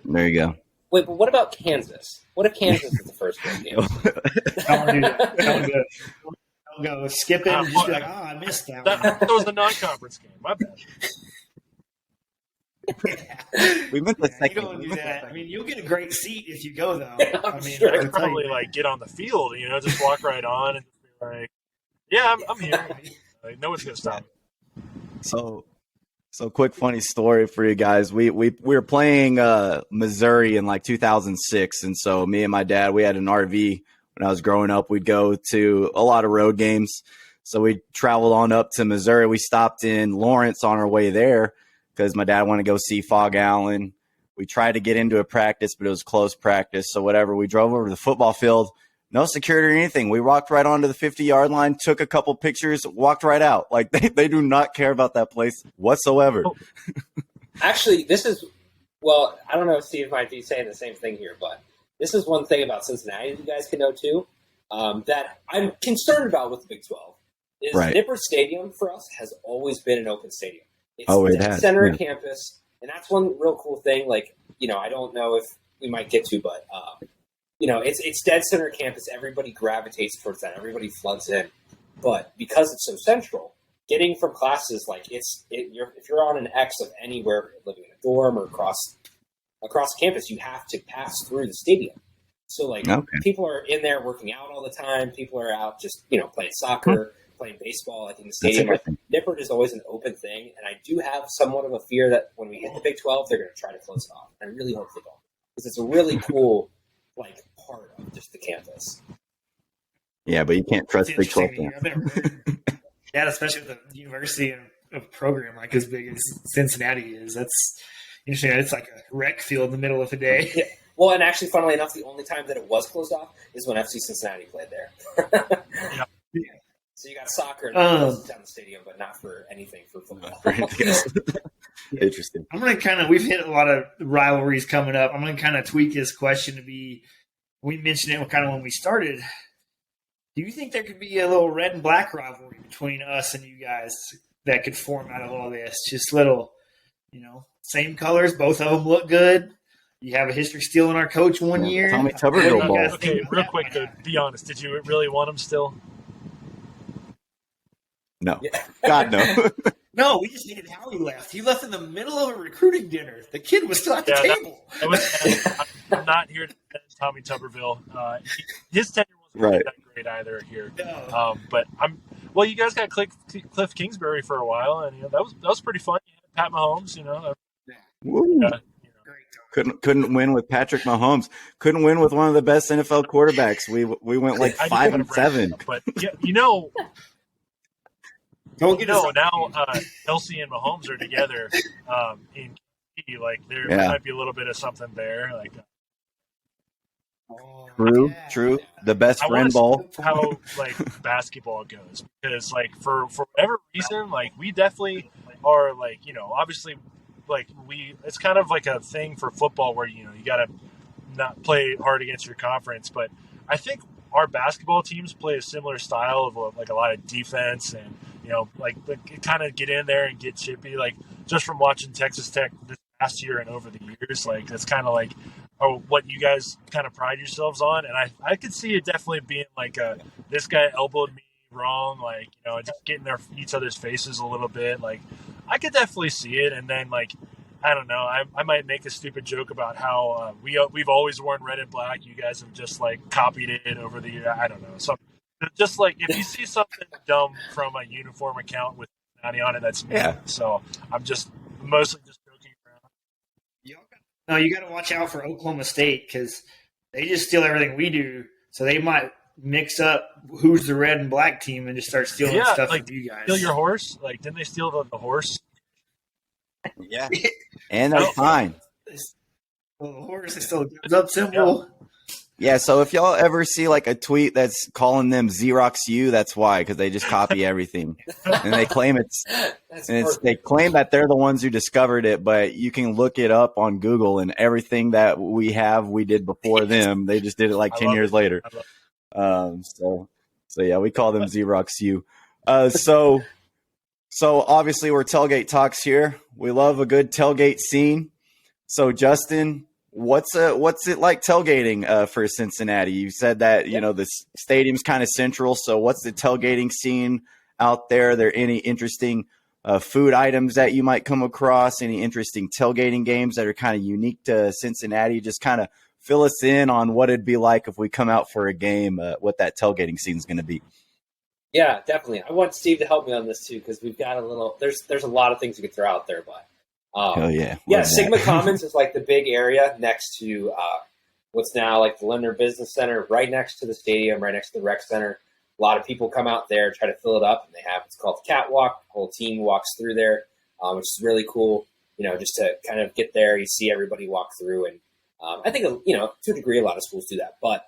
there you go. Wait, but what about Kansas? What if Kansas is the first road game? Don't do that. Don't do it. Go skip it and just be like, I missed that one. That was a non-conference game. My bad. We meant the second. You don't do that. I mean, you'll get a great seat if you go, though. I'm I mean, sure. I'd probably get on the field, just walk right on and just be like, yeah, I'm here. Like, no one's gonna stop me. So quick funny story for you guys. We were playing Missouri in 2006, and so me and my dad, we had an RV. When I was growing up, we'd go to a lot of road games. So we traveled on up to Missouri. We stopped in Lawrence on our way there because my dad wanted to go see Fog Allen. We tried to get into a practice, but it was close practice. So whatever, we drove over to the football field. No security or anything. We walked right onto the 50-yard line, took a couple pictures, walked right out. Like, they do not care about that place whatsoever. Actually, I don't know if Steve might be saying the same thing here, but this is one thing about Cincinnati that you guys can know too, that I'm concerned about with the Big 12. Is Nippert Stadium for us has always been an open stadium. It's the center of campus, and that's one real cool thing. I don't know if we might get to, but it's dead center campus. Everybody gravitates towards that. Everybody floods in, but because it's so central, getting from classes if you're on an X of anywhere, living in a dorm or across campus, you have to pass through the stadium. So people are in there working out all the time. People are out just playing soccer, playing baseball. I think the stadium Nippert is always an open thing, and I do have somewhat of a fear that when we hit the Big 12, they're going to try to close it off. I really hope they don't, because it's a really cool part of just the campus. Yeah, but you can't trust Big 12. Yeah, especially with the university and a program as big as Cincinnati is. That's interesting. It's like a rec field in the middle of the day. Yeah. Well, and actually, funnily enough, the only time that it was closed off is when FC Cincinnati played there. Yeah. So you got soccer down the stadium, but not for anything for football. Interesting. I'm going to we've hit a lot of rivalries coming up. I'm going to tweak this question to be, we mentioned it when we started. Do you think there could be a little red and black rivalry between us and you guys that could form out of all this? Just little, same colors, both of them look good. You have a history stealing our coach one year. Tommy Tuberville ball. Okay, real quick, though, be honest. Did you really want him still? No. Yeah. God, no. No, we just hated how he left. He left in the middle of a recruiting dinner. The kid was still at the table. I'm not here to defend Tommy Tuberville. His tenure wasn't that great either here. No. But you guys got Cliff Kingsbury for a while, and that was pretty fun. Pat Mahomes, Great Couldn't win with Patrick Mahomes. Couldn't win with one of the best NFL quarterbacks. We went like 5-7. But yeah, now Kelsey and Mahomes are together in KC. Like there might be a little bit of something there. Like true. The best friend ball. How like basketball goes, because like for whatever reason, like we definitely are like obviously like it's kind of like a thing for football where you got to not play hard against your conference, but I think our basketball teams play a similar style of like a lot of defense and like kind of get in there and get chippy. Like just from watching Texas Tech this past year and over the years, like that's kind of like what you guys kind of pride yourselves on. And I could see it definitely being like this guy elbowed me wrong, like just getting each other's faces a little bit. Like I could definitely see it. And then like I don't know, I might make a stupid joke about how we've always worn red and black. You guys have just like copied it over the year. I don't know. So just like if you see something dumb from a uniform account with Cincinnati on it, that's me. Yeah. So I'm just mostly just joking around. No, you got to watch out for Oklahoma State because they just steal everything we do. So they might mix up who's the red and black team and just start stealing stuff from you guys. Steal your horse? Like, didn't they steal the horse? Yeah. And they're fine. Well, the horse is still a thumbs up symbol. Yeah, so if y'all ever see like a tweet that's calling them Xerox U, that's why, because they just copy everything, and they claim they claim that they're the ones who discovered it, but you can look it up on Google, and everything that we did before them. They just did it like 10 years later. So yeah, we call them Xerox U. So obviously we're Tailgate Talks here. We love a good tailgate scene. So Justin, what's it like tailgating for Cincinnati? You said that the stadium's kind of central. So what's the tailgating scene out there? Are there any interesting food items that you might come across? Any interesting tailgating games that are kind of unique to Cincinnati? Just kind of fill us in on what it'd be like if we come out for a game. What that tailgating scene is going to be. Yeah, definitely. I want Steve to help me on this too because we've got there's a lot of things we could throw out there, but. Hell yeah. Yeah, Sigma Commons is like the big area next to what's now like the Lindner Business Center, right next to the stadium, right next to the rec center. A lot of people come out there, try to fill it up, and they have what's called the catwalk. The whole team walks through there, which is really cool, just to kind of get there. You see everybody walk through, and I think, to a degree, a lot of schools do that. But,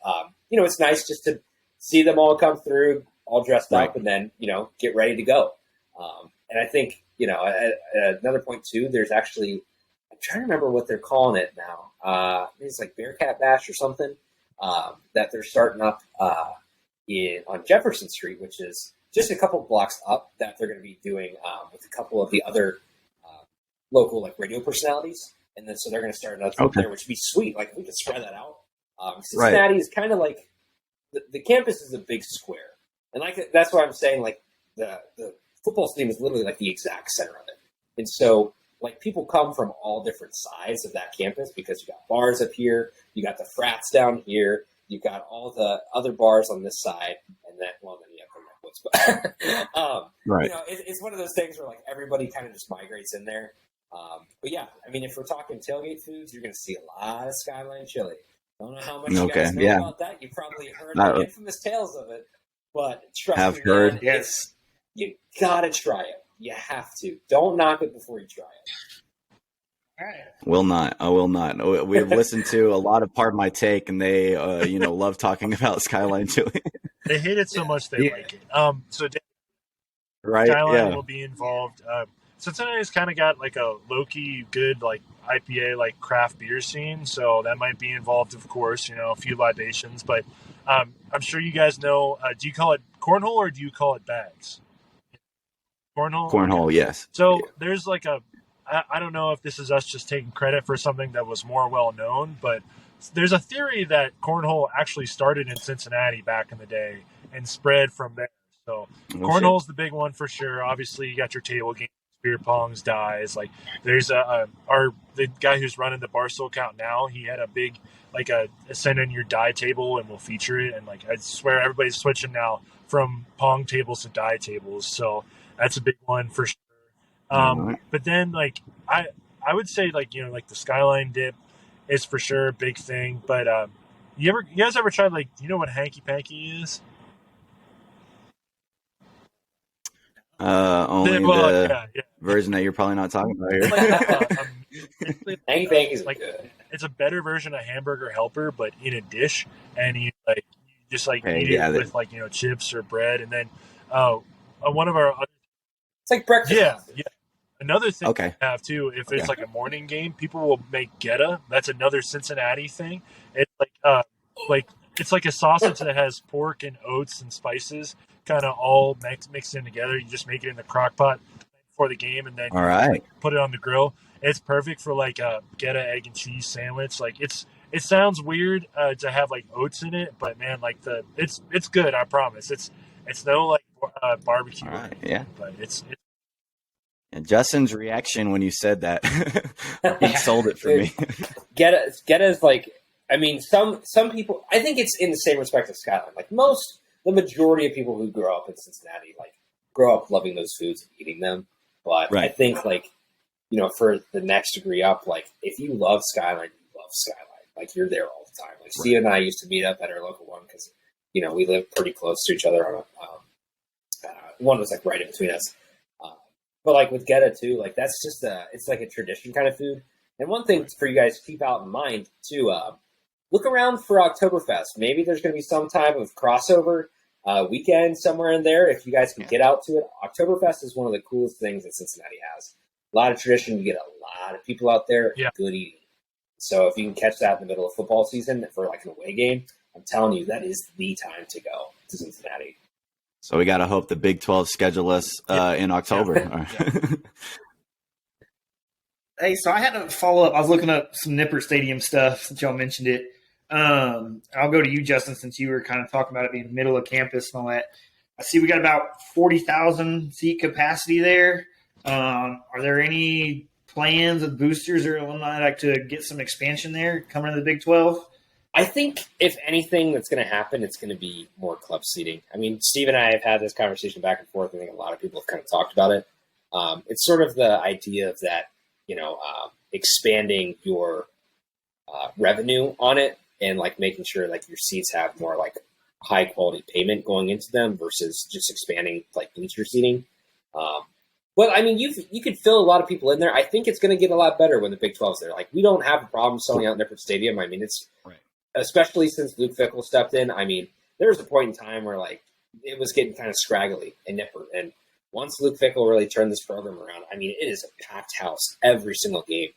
it's nice just to see them all come through, all dressed up, and then, get ready to go. And I think, at another point too, there's actually, I'm trying to remember what they're calling it now. It's like Bearcat Bash or something that they're starting up on Jefferson Street, which is just a couple blocks up that they're going to be doing with a couple of the other local like radio personalities. And then so they're going to start another there, which would be sweet. Like we could spread that out. Cincinnati is kind of like the campus is a big square. And like that's why I'm saying like the football stadium is literally like the exact center of it. And so like people come from all different sides of that campus because you got bars up here, you got the frats down here, you've got all the other bars on this side, and then it's one of those things where like everybody kind of just migrates in there. But yeah, I mean, if we're talking tailgate foods, you're going to see a lot of Skyline Chili. Don't know how much you guys know about that. You probably heard the infamous tales of it, but trust me, man, yes, you gotta try it. You have to. Don't knock it before you try it. All right. Will not. I will not. We've listened to a lot of Part of My Take, and they, love talking about Skyline Chili. They hate it so much they like it. So Skyline will be involved. Cincinnati's kind of got like a low-key good like IPA like craft beer scene, so that might be involved, of course. A few libations, but I'm sure you guys know. Do you call it cornhole or do you call it bags? Cornhole. Cornhole, yes. So there's like I don't know if this is us just taking credit for something that was more well known, but there's a theory that cornhole actually started in Cincinnati back in the day and spread from there. So cornhole's the big one for sure. Obviously, you got your table games, beer pongs, dice. Like there's the guy who's running the Barstool account now. He had a big send in your die table and we'll feature it. And like I swear everybody's switching now from pong tables to die tables. So that's a big one for sure. But then like I would say like like the Skyline dip is for sure a big thing. But you guys ever tried, like, do you know what hanky panky is? Only the version that you're probably not talking about here. Hanky panky's like good. It's a better version of hamburger helper, but in a dish, and you just eat it with chips or bread, and then one of our other, it's like breakfast. Yeah. Another thing we have too, if it's like a morning game, people will make geta. That's another Cincinnati thing. It's it's like a sausage that has pork and oats and spices, kind of all mixed in together. You just make it in the crock pot before the game, and then put it on the grill. It's perfect for like a geta egg and cheese sandwich. Like it sounds weird to have like oats in it, but man, like it's good. I promise. It's no like barbecue. But it's. And Justin's reaction when you said that, he sold it for me. Geta is like, I mean, some people, I think it's in the same respect as Skyline. Like the majority of people who grow up in Cincinnati, like grow up loving those foods and eating them. But I think like, for the next degree up, like if you love Skyline, you love Skyline. Like you're there all the time. Like Steve and I used to meet up at our local one because, we live pretty close to each other on one was like right in between us. But like with geta too, like that's just it's like a tradition kind of food. And one thing for you guys to keep out in mind too, look around for Oktoberfest. Maybe there's going to be some type of crossover weekend somewhere in there. If you guys can get out to it, Oktoberfest is one of the coolest things that Cincinnati has. A lot of tradition. You get a lot of people out there. Good eating. So if you can catch that in the middle of football season for like an away game, I'm telling you, that is the time to go to Cincinnati. So we got to hope the Big 12 schedule us in October. Hey, so I had to follow up. I was looking up some Nipper Stadium stuff since y'all mentioned it. I'll go to you, Justin, since you were kind of talking about it being middle of campus and all that. I see we got about 40,000 seat capacity there. Are there any plans of boosters or alumni like to get some expansion there coming to the Big 12? I think if anything that's going to happen, it's going to be more club seating. I mean, Steve and I have had this conversation back and forth. I think a lot of people have kind of talked about it. It's sort of the idea of that, expanding your revenue on it and like making sure like your seats have more like high quality payment going into them versus just expanding like bleacher seating. Well, I mean, you could fill a lot of people in there. I think it's going to get a lot better when the Big 12's there. Like, we don't have a problem selling out Nippert Stadium. I mean, it's especially since Luke Fickell stepped in. I mean, there was a point in time where like it was getting kind of scraggly in Nippert, and once Luke Fickell really turned this program around, I mean, it is a packed house every single game,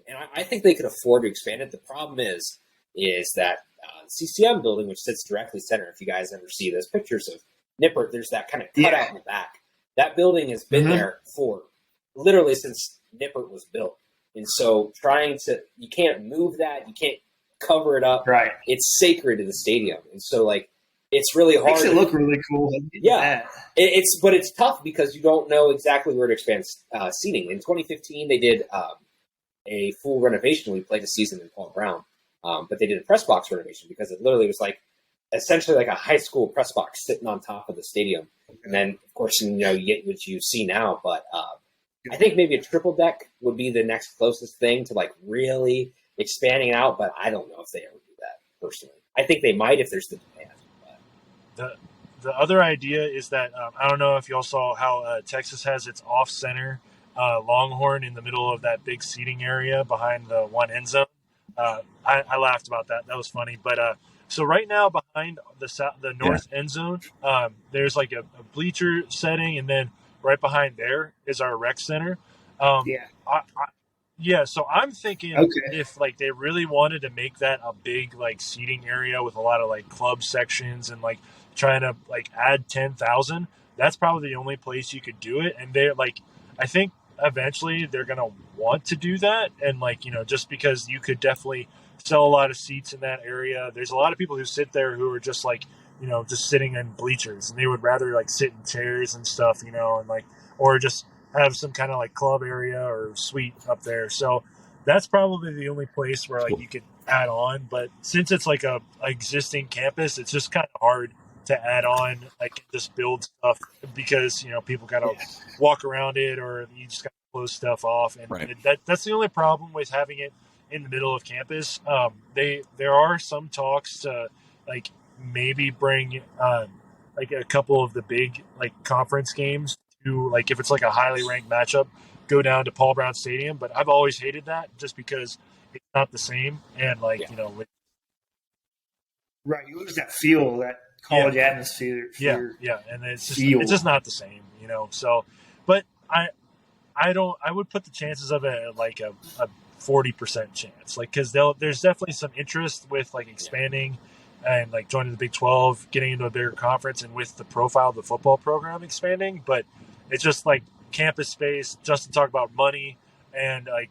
and I think they could afford to expand it. The problem is that CCM building, which sits directly center. If you guys ever see those pictures of Nippert, there's that kind of cutout in the back. That building has been there for literally since Nippert was built. And so you can't move that. You can't cover it up. Right. It's sacred to the stadium. And so like, it's really hard. Makes it look really cool. Yeah. But it's tough because you don't know exactly where to expand seating. In 2015, they did a full renovation. We played a season in Paul Brown. But they did a press box renovation because it literally was like essentially like a high school press box sitting on top of the stadium. And then, of course, you get what you see now. But I think maybe a triple deck would be the next closest thing to like really expanding it out. But I don't know if they ever do that personally. I think they might if there's the demand. The other idea is that I don't know if y'all saw how Texas has its off-center Longhorn in the middle of that big seating area behind the one end zone. I laughed about that. That was funny. But so right now behind the north end zone, there's like a bleacher setting, and then right behind there is our rec center. So I'm thinking if like they really wanted to make that a big like seating area with a lot of like club sections and like trying to like add 10,000, that's probably the only place you could do it. And they're like, I think eventually they're going to want to do that. And like, just because you could definitely sell a lot of seats in that area. There's a lot of people who sit there who are just like, just sitting in bleachers, and they would rather like sit in chairs and stuff, and like, or just have some kind of like club area or suite up there. So that's probably the only place where like you could add on. But since it's like a existing campus, it's just kind of hard to add on, like just build stuff because, people got to walk around it, or you just got to close stuff off. And that's the only problem with having it in the middle of campus. There are some talks to like maybe bring like a couple of the big like conference games to like if it's like a highly ranked matchup, go down to Paul Brown Stadium. But I've always hated that just because it's not the same, and like right, you lose that feel, that college atmosphere. Yeah, and it's just not the same, So, but I would put the chances of it at like a 40% chance, like because there's definitely some interest with like expanding and like joining the Big 12, getting into a bigger conference, and with the profile of the football program expanding. But it's just like campus space, just to talk about money, and like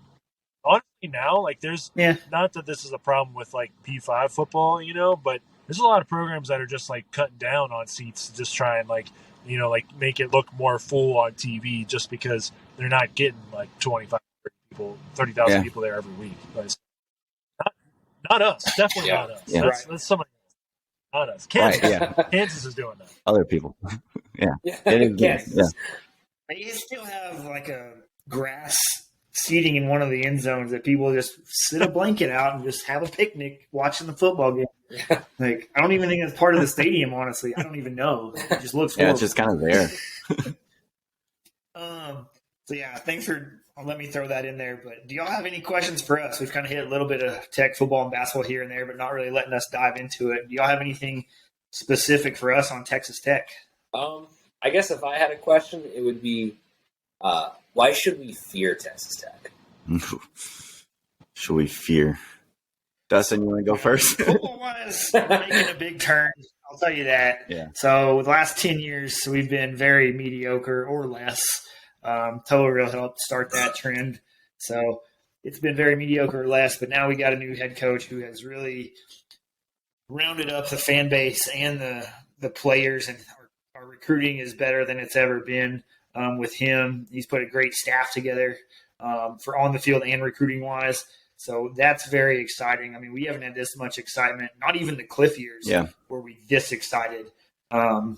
honestly now, like there's not that this is a problem with like P5 football, but there's a lot of programs that are just like cutting down on seats to just try and like make it look more full on TV, just because they're not getting like 25 people, 30,000 people there every week. But it's not us, definitely not us. That's somebody. Not us. Kansas is doing that. Other people. It is. Kansas. You still have like a grass seating in one of the end zones that people just sit a blanket out and just have a picnic watching the football game. Like, I don't even think it's part of the stadium, honestly. I don't even know. It just looks it's just kind of there. So thanks for letting me throw that in there. But do y'all have any questions for us? We've kind of hit a little bit of tech, football, and basketball here and there, but not really letting us dive into it. Do y'all have anything specific for us on Texas Tech? I guess if I had a question, it would be, why should we fear Texas Tech? Should we fear? Dustin, you want to go first? Football-wise, we're making a big turn. I'll tell you that. Yeah. So the last 10 years, we've been very mediocre or less. Tailgating helped start that trend. So it's been very mediocre or less, but now we got a new head coach who has really rounded up the fan base and the players, and our recruiting is better than it's ever been with him. He's put a great staff together for on the field and recruiting wise. So that's very exciting. I mean, we haven't had this much excitement, not even the Cliff years were we this excited. And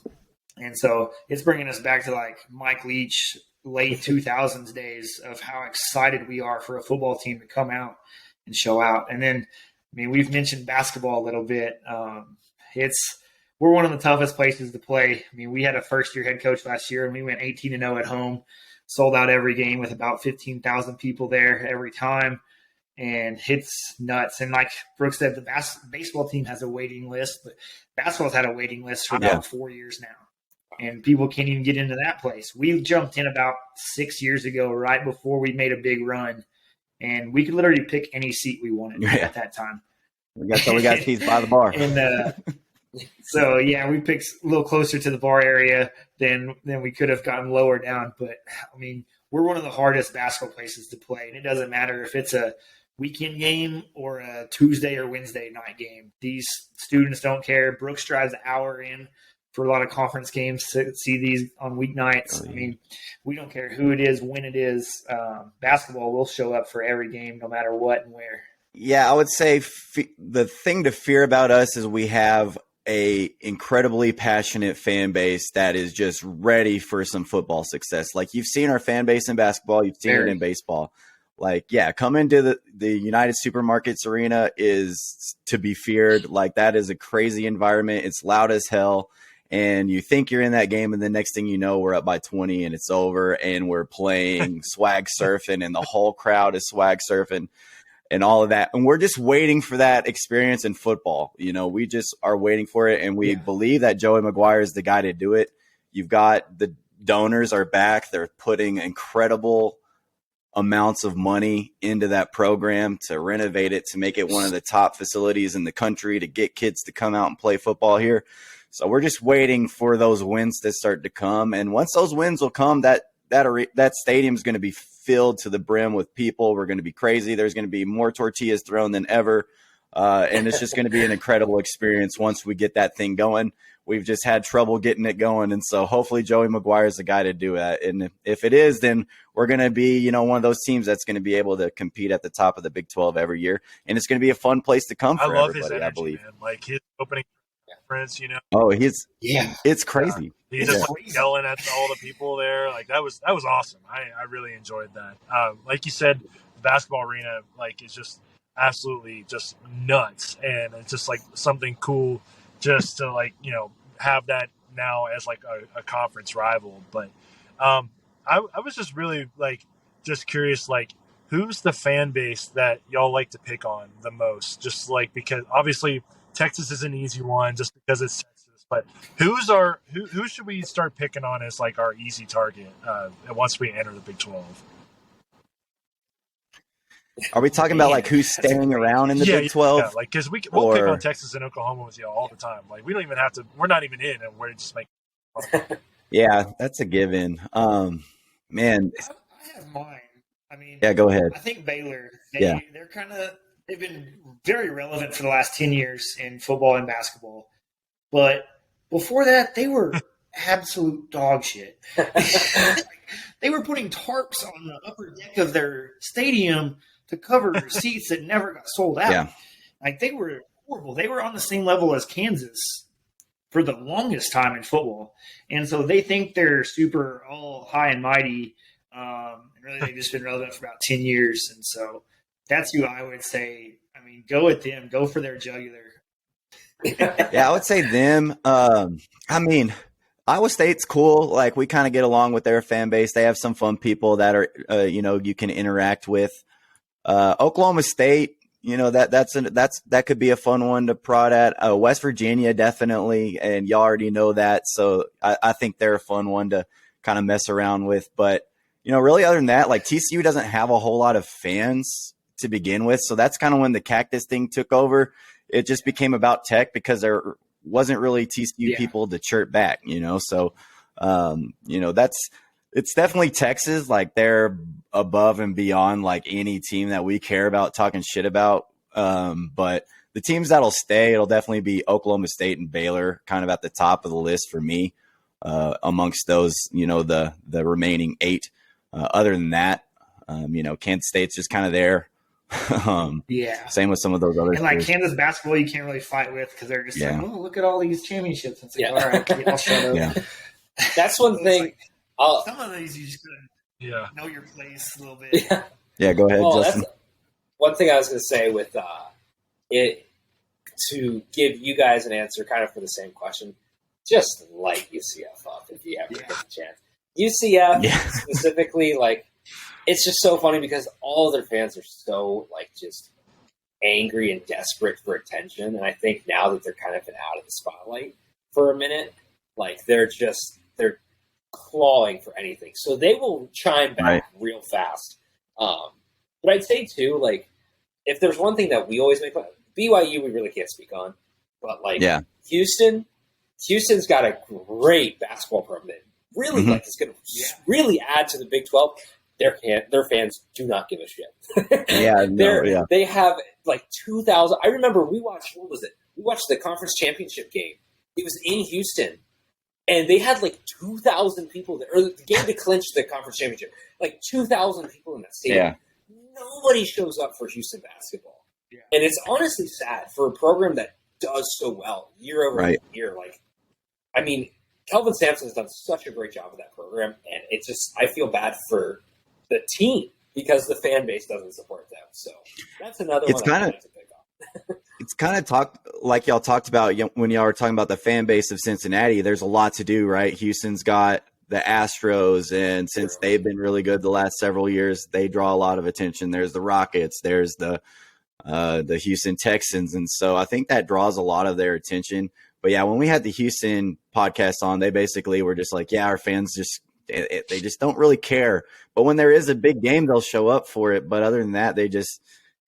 so it's bringing us back to like Mike Leach, late 2000s days of how excited we are for a football team to come out and show out. And then, I mean, we've mentioned basketball a little bit. We're one of the toughest places to play. I mean, we had a first-year head coach last year, and we went 18-0 at home, sold out every game with about 15,000 people there every time. And it's nuts. And like Brooks said, the baseball team has a waiting list, but basketball's had a waiting list for about 4 years now. And people can't even get into that place. We jumped in about 6 years ago, right before we made a big run. And we could literally pick any seat we wanted at that time. We got seats by the bar. And so, we picked a little closer to the bar area than we could have gotten lower down. But, I mean, we're one of the hardest basketball places to play. And it doesn't matter if it's a weekend game or a Tuesday or Wednesday night game. These students don't care. Brooks drives an hour in for a lot of conference games to see these on weeknights. I mean, we don't care who it is, when it is. Basketball will show up for every game, no matter what and where. Yeah, I would say the thing to fear about us is we have a incredibly passionate fan base that is just ready for some football success. Like, you've seen our fan base in basketball, you've seen it in baseball. Like, coming to the United Supermarkets Arena is to be feared. Like, that is a crazy environment. It's loud as hell. And you think you're in that game, and the next thing you know, we're up by 20 and it's over, and we're playing swag surfing, and the whole crowd is swag surfing and all of that. And we're just waiting for that experience in football. We just are waiting for it, and we believe that Joey McGuire is the guy to do it. You've got the donors are back. They're putting incredible amounts of money into that program to renovate it, to make it one of the top facilities in the country, to get kids to come out and play football here. So we're just waiting for those wins to start to come. And once those wins will come, that stadium is going to be filled to the brim with people. We're going to be crazy. There's going to be more tortillas thrown than ever. And it's just going to be an incredible experience once we get that thing going. We've just had trouble getting it going. And so hopefully Joey McGuire is the guy to do that. And if it is, then we're going to be, one of those teams that's going to be able to compete at the top of the Big 12 every year. And it's going to be a fun place to come for everybody, his energy, I believe. Man. Like his opening conference, Oh, it's crazy. He's just yelling at all the people there. Like that was awesome. I really enjoyed that. Like you said, the basketball arena, like, is just, absolutely just nuts, and it's just like something cool just to like have that now as like a conference rival. But I was just really like just curious, like who's the fan base that y'all like to pick on the most? Just like because obviously Texas is an easy one just because it's Texas, but who should we start picking on as like our easy target once we enter the Big 12? Are we talking about like who's staying around in the Big 12? Yeah, like because we'll pick on Texas and Oklahoma with y'all all the time. Like we don't even have to. We're not even in, and we're just making. Yeah, that's a given. Man, I have mine. I mean, yeah, go ahead. I think Baylor. They've been very relevant for the last 10 years in football and basketball, but before that, they were absolute dog shit. They were putting tarps on the upper deck of their stadium to cover seats that never got sold out. Yeah. Like they were horrible. They were on the same level as Kansas for the longest time in football. And so they think they're super all high and mighty. And really they've just been relevant for about 10 years. And so that's who I would say, I mean, go with them, go for their jugular. Yeah, I would say them. I mean, Iowa State's cool. Like we kind of get along with their fan base. They have some fun people that are, you can interact with. Oklahoma State, that could be a fun one to prod at. West Virginia, definitely, and y'all already know that. So I think they're a fun one to kind of mess around with. But really, other than that, like TCU doesn't have a whole lot of fans to begin with. So that's kind of when the Cactus thing took over. It just became about Tech because there wasn't really TCU people to chirp back, So, it's definitely Texas. Like they're above and beyond like any team that we care about talking shit about. But the teams that'll stay, it'll definitely be Oklahoma State and Baylor kind of at the top of the list for me amongst those, the remaining 8. Other than that, Kansas State's just kind of there. Same with some of those other. And like Kansas basketball, you can't really fight with because they're just like, oh, look at all these championships. It's like, all right, I'll shut up. Yeah. That's one thing. Like, some of these you just gotta know your place a little bit. Yeah, go ahead, Justin. One thing I was going to say with it to give you guys an answer kind of for the same question, just light UCF up if you ever get the chance. UCF specifically, like, it's just so funny because all of their fans are so, like, just angry and desperate for attention. And I think now that they're kind of been out of the spotlight for a minute, like, they're clawing for anything. So they will chime back real fast. But I'd say, too, like, if there's one thing that we always make fun of, BYU we really can't speak on. But, like, Houston's got a great basketball program that really, like, is going to really add to the Big 12. Their fans do not give a shit. They have like 2,000. I remember we watched, what was it? We watched the conference championship game. It was in Houston, and they had like 2,000 people there. Or the game to clinch the conference championship, like 2,000 people in that stadium. Nobody shows up for Houston basketball, and it's honestly sad for a program that does so well year over year. Like, I mean, Kelvin Sampson has done such a great job with that program, and it's just I feel bad for the team because the fan base doesn't support them. So that's another one I wanted to pick up. It's kind of like y'all talked about when y'all were talking about the fan base of Cincinnati. There's a lot to do, right? Houston's got the Astros, and since they've been really good the last several years, they draw a lot of attention. There's the Rockets, there's the Houston Texans, and so I think that draws a lot of their attention. But yeah, when we had the Houston podcast on, they basically were just like, our fans they just don't really care. But when there is a big game, they'll show up for it. But other than that, they just,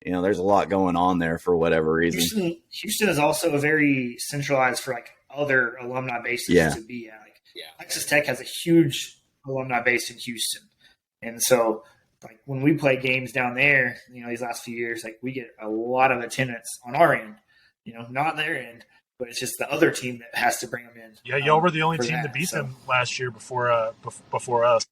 there's a lot going on there for whatever reason. Houston is also very centralized for like other alumni bases to be at. Like Texas Tech has a huge alumni base in Houston. And so like when we play games down there, these last few years, like we get a lot of attendance on our end, not their end. But it's just the other team that has to bring them in. Yeah, y'all were the only team to beat them last year before us.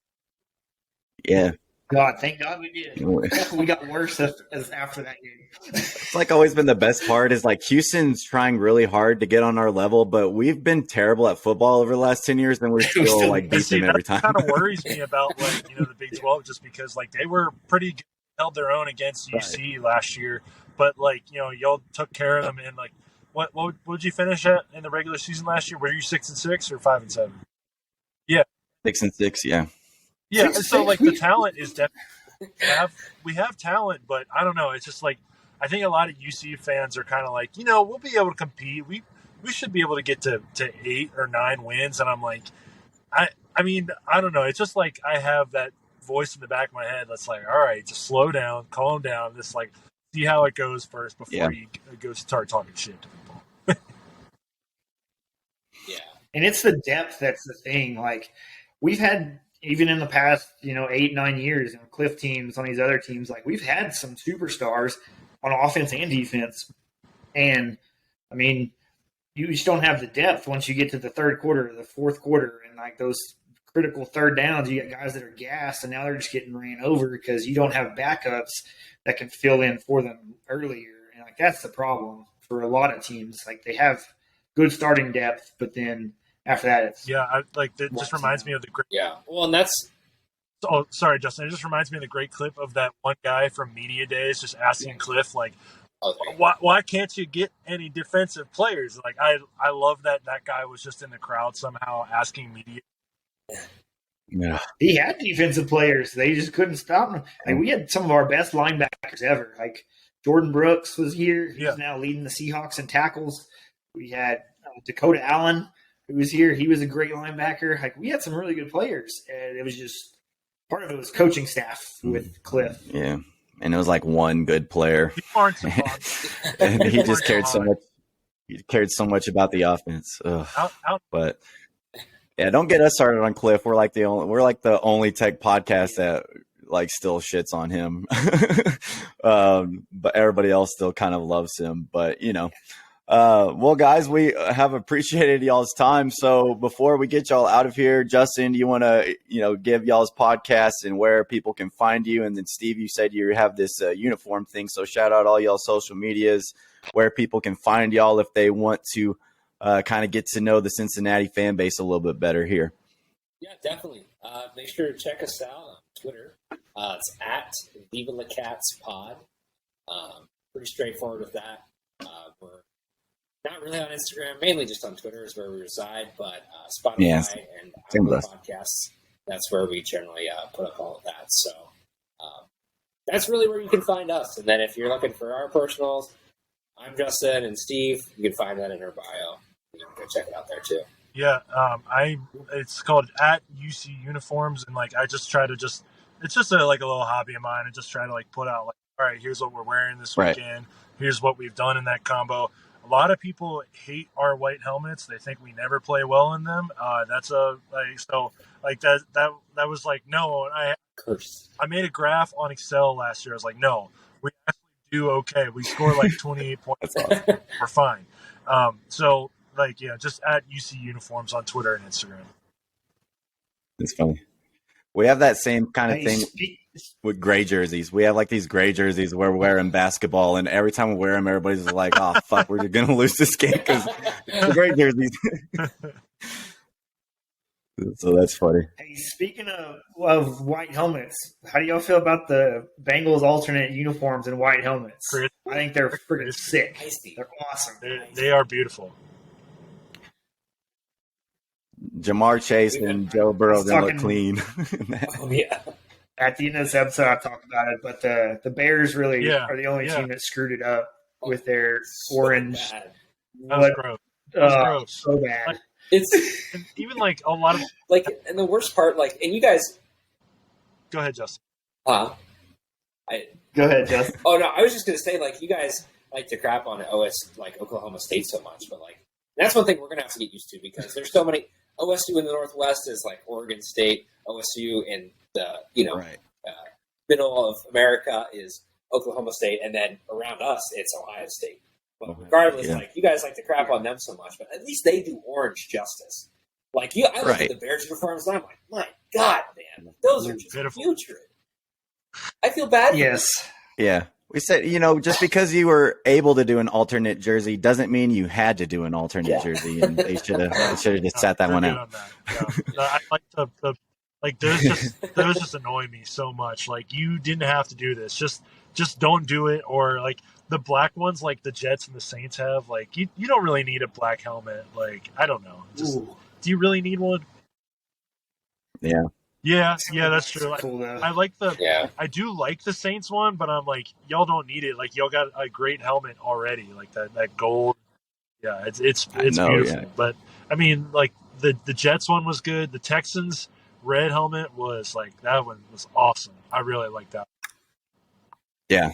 Yeah. God, thank God we did. We got worse after that game. It's like always been the best part is like Houston's trying really hard to get on our level, but we've been terrible at football over the last 10 years, and we're still like beat them every time. That kind of worries me about like the Big 12 just because like they were pretty good, held their own against UC last year. but like y'all took care of them. And like, what would you finish at in the regular season last year? Were you 6-6 or 5-7? Yeah, 6-6. Yeah. Yeah. So like the talent is definitely we have talent, but I don't know. It's just like I think a lot of UC fans are kind of like, we'll be able to compete. We should be able to get to 8 or 9 wins, and I'm like, I mean, I don't know. It's just like I have that voice in the back of my head that's like, all right, just slow down, calm down. Just like see how it goes first before you go start talking shit to people. Yeah, and it's the depth that's the thing. Like we've had even in the past, 8-9 years, Cliff teams on these other teams, like we've had some superstars on offense and defense, and I mean, you just don't have the depth once you get to the third quarter, the fourth quarter, and like those critical third downs, you got guys that are gassed, and now they're just getting ran over because you don't have backups that can fill in for them earlier. And like that's the problem for a lot of teams. Like they have good starting depth, but then after that, it's it just reminds me of the great. Yeah, well, and that's. Oh, sorry, Justin. It just reminds me of the great clip of that one guy from Media Days just asking Cliff like, why can't you get any defensive players? Like I love that guy was just in the crowd somehow asking media. Yeah, he had defensive players. They just couldn't stop him. Like we had some of our best linebackers ever. Like Jordan Brooks was here. He's now leading the Seahawks in tackles. We had Dakota Allen, who was here. He was a great linebacker. Like we had some really good players, and it was just part of it was coaching staff with Cliff. Yeah. And it was like one good player. And he just cared so much. He cared so much about the offense. But yeah, don't get us started on Cliff. We're like the only tech podcast that like still shits on him. But everybody else still kind of loves him. But well, guys, we have appreciated y'all's time. So before we get y'all out of here, Justin, do you want to, give y'all's podcast and where people can find you? And then Steve, you said you have this uniform thing. So shout out all y'all social medias, where people can find y'all if they want to kind of get to know the Cincinnati fan base a little bit better here. Yeah, definitely. Make sure to check us out on Twitter. It's at Viva La Cats pod. Pretty straightforward with that. We're not really on Instagram, mainly just on Twitter is where we reside, but Spotify and Apple Podcasts, that's where we generally put up all of that. So that's really where you can find us. And then if you're looking for our personals, I'm Justin, and Steve, you can find that in our bio. You can go check it out there too. Yeah, it's called at UC Uniforms, and like I just try to it's just a little hobby of mine, and just try to like put out like, all right, here's what we're wearing this weekend. Here's what we've done in that combo. A lot of people hate our white helmets. They think we never play well in them. That was like, no. I made a graph on Excel last year. I was like, no, we actually do okay. We score like 28 points. That's awesome. We're fine. So just at UC Uniforms on Twitter and Instagram. It's funny. We have that same kind of thing with gray jerseys. We have like these gray jerseys where we're wearing basketball, and every time we wear them, everybody's like, oh, fuck, we're going to lose this game because the gray jerseys. So that's funny. Hey, speaking of white helmets, how do y'all feel about the Bengals alternate uniforms and white helmets? I think they're freaking sick. They're awesome. They are beautiful. Jamar Chase and Joe Burrow don't look clean. Oh, yeah. At the end of this episode, I'll talk about it, but the Bears really are the only team that screwed it up with their orange. That was gross. Gross. So bad. Like, it's even like a lot of and the worst part, and you guys. Go ahead, Justin. Go ahead, Justin. Oh no, I was just gonna say, you guys like to crap on Oklahoma State so much, but that's one thing we're gonna have to get used to because there's so many. OSU in the Northwest is like Oregon State. OSU in the middle of America is Oklahoma State, and then around us it's Ohio State. But regardless, you guys like to crap on them so much, but at least they do orange justice. I look at the Bears uniforms, and I'm like, my God, man, those are just putrid. I feel bad. Yes. Yeah. We said, just because you were able to do an alternate jersey doesn't mean you had to do an alternate jersey, and they should have just sat that one out. I like those just annoy me so much. You didn't have to do this. Just don't do it, or the black ones like the Jets and the Saints have, like you don't really need a black helmet. Like I don't know, just do you really need one? Yeah. Yeah, that's true. Cool, I like I do like the Saints one, but I'm like, y'all don't need it. Like y'all got a great helmet already, like that gold. Yeah, it's beautiful. Yeah. But I mean, like the Jets one was good. The Texans red helmet was like that one was awesome. I really like that. Yeah,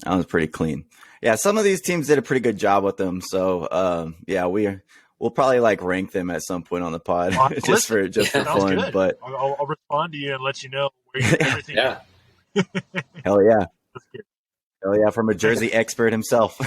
that was pretty clean. Yeah, some of these teams did a pretty good job with them. So yeah, we'll probably like rank them at some point on the pod just for fun. Good. But I'll respond to you and let you know where you everything. Yeah. Hell yeah. Hell yeah, from a Jersey expert himself.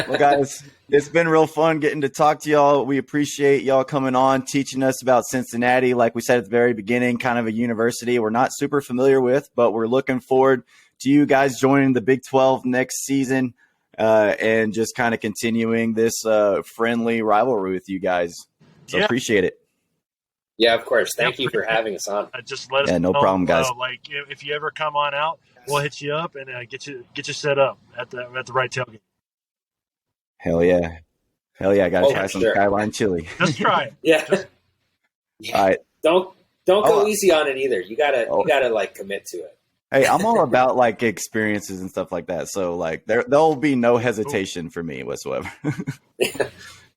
Well, guys, it's been real fun getting to talk to y'all. We appreciate y'all coming on, teaching us about Cincinnati. Like we said at the very beginning, kind of a university we're not super familiar with, but we're looking forward to you guys joining the Big 12 next season and just kind of continuing this friendly rivalry with you guys. So appreciate it. Yeah, of course. Thank you for having us on. Just let us know. No problem, guys. Like if you ever come on out, we'll hit you up and get you set up at the right tailgate. Hell yeah. I gotta try some Skyline Chili. Just try it. Yeah. All right. Don't go easy on it either. You gotta like commit to it. Hey, I'm all about like experiences and stuff like that. So like there'll be no hesitation for me whatsoever.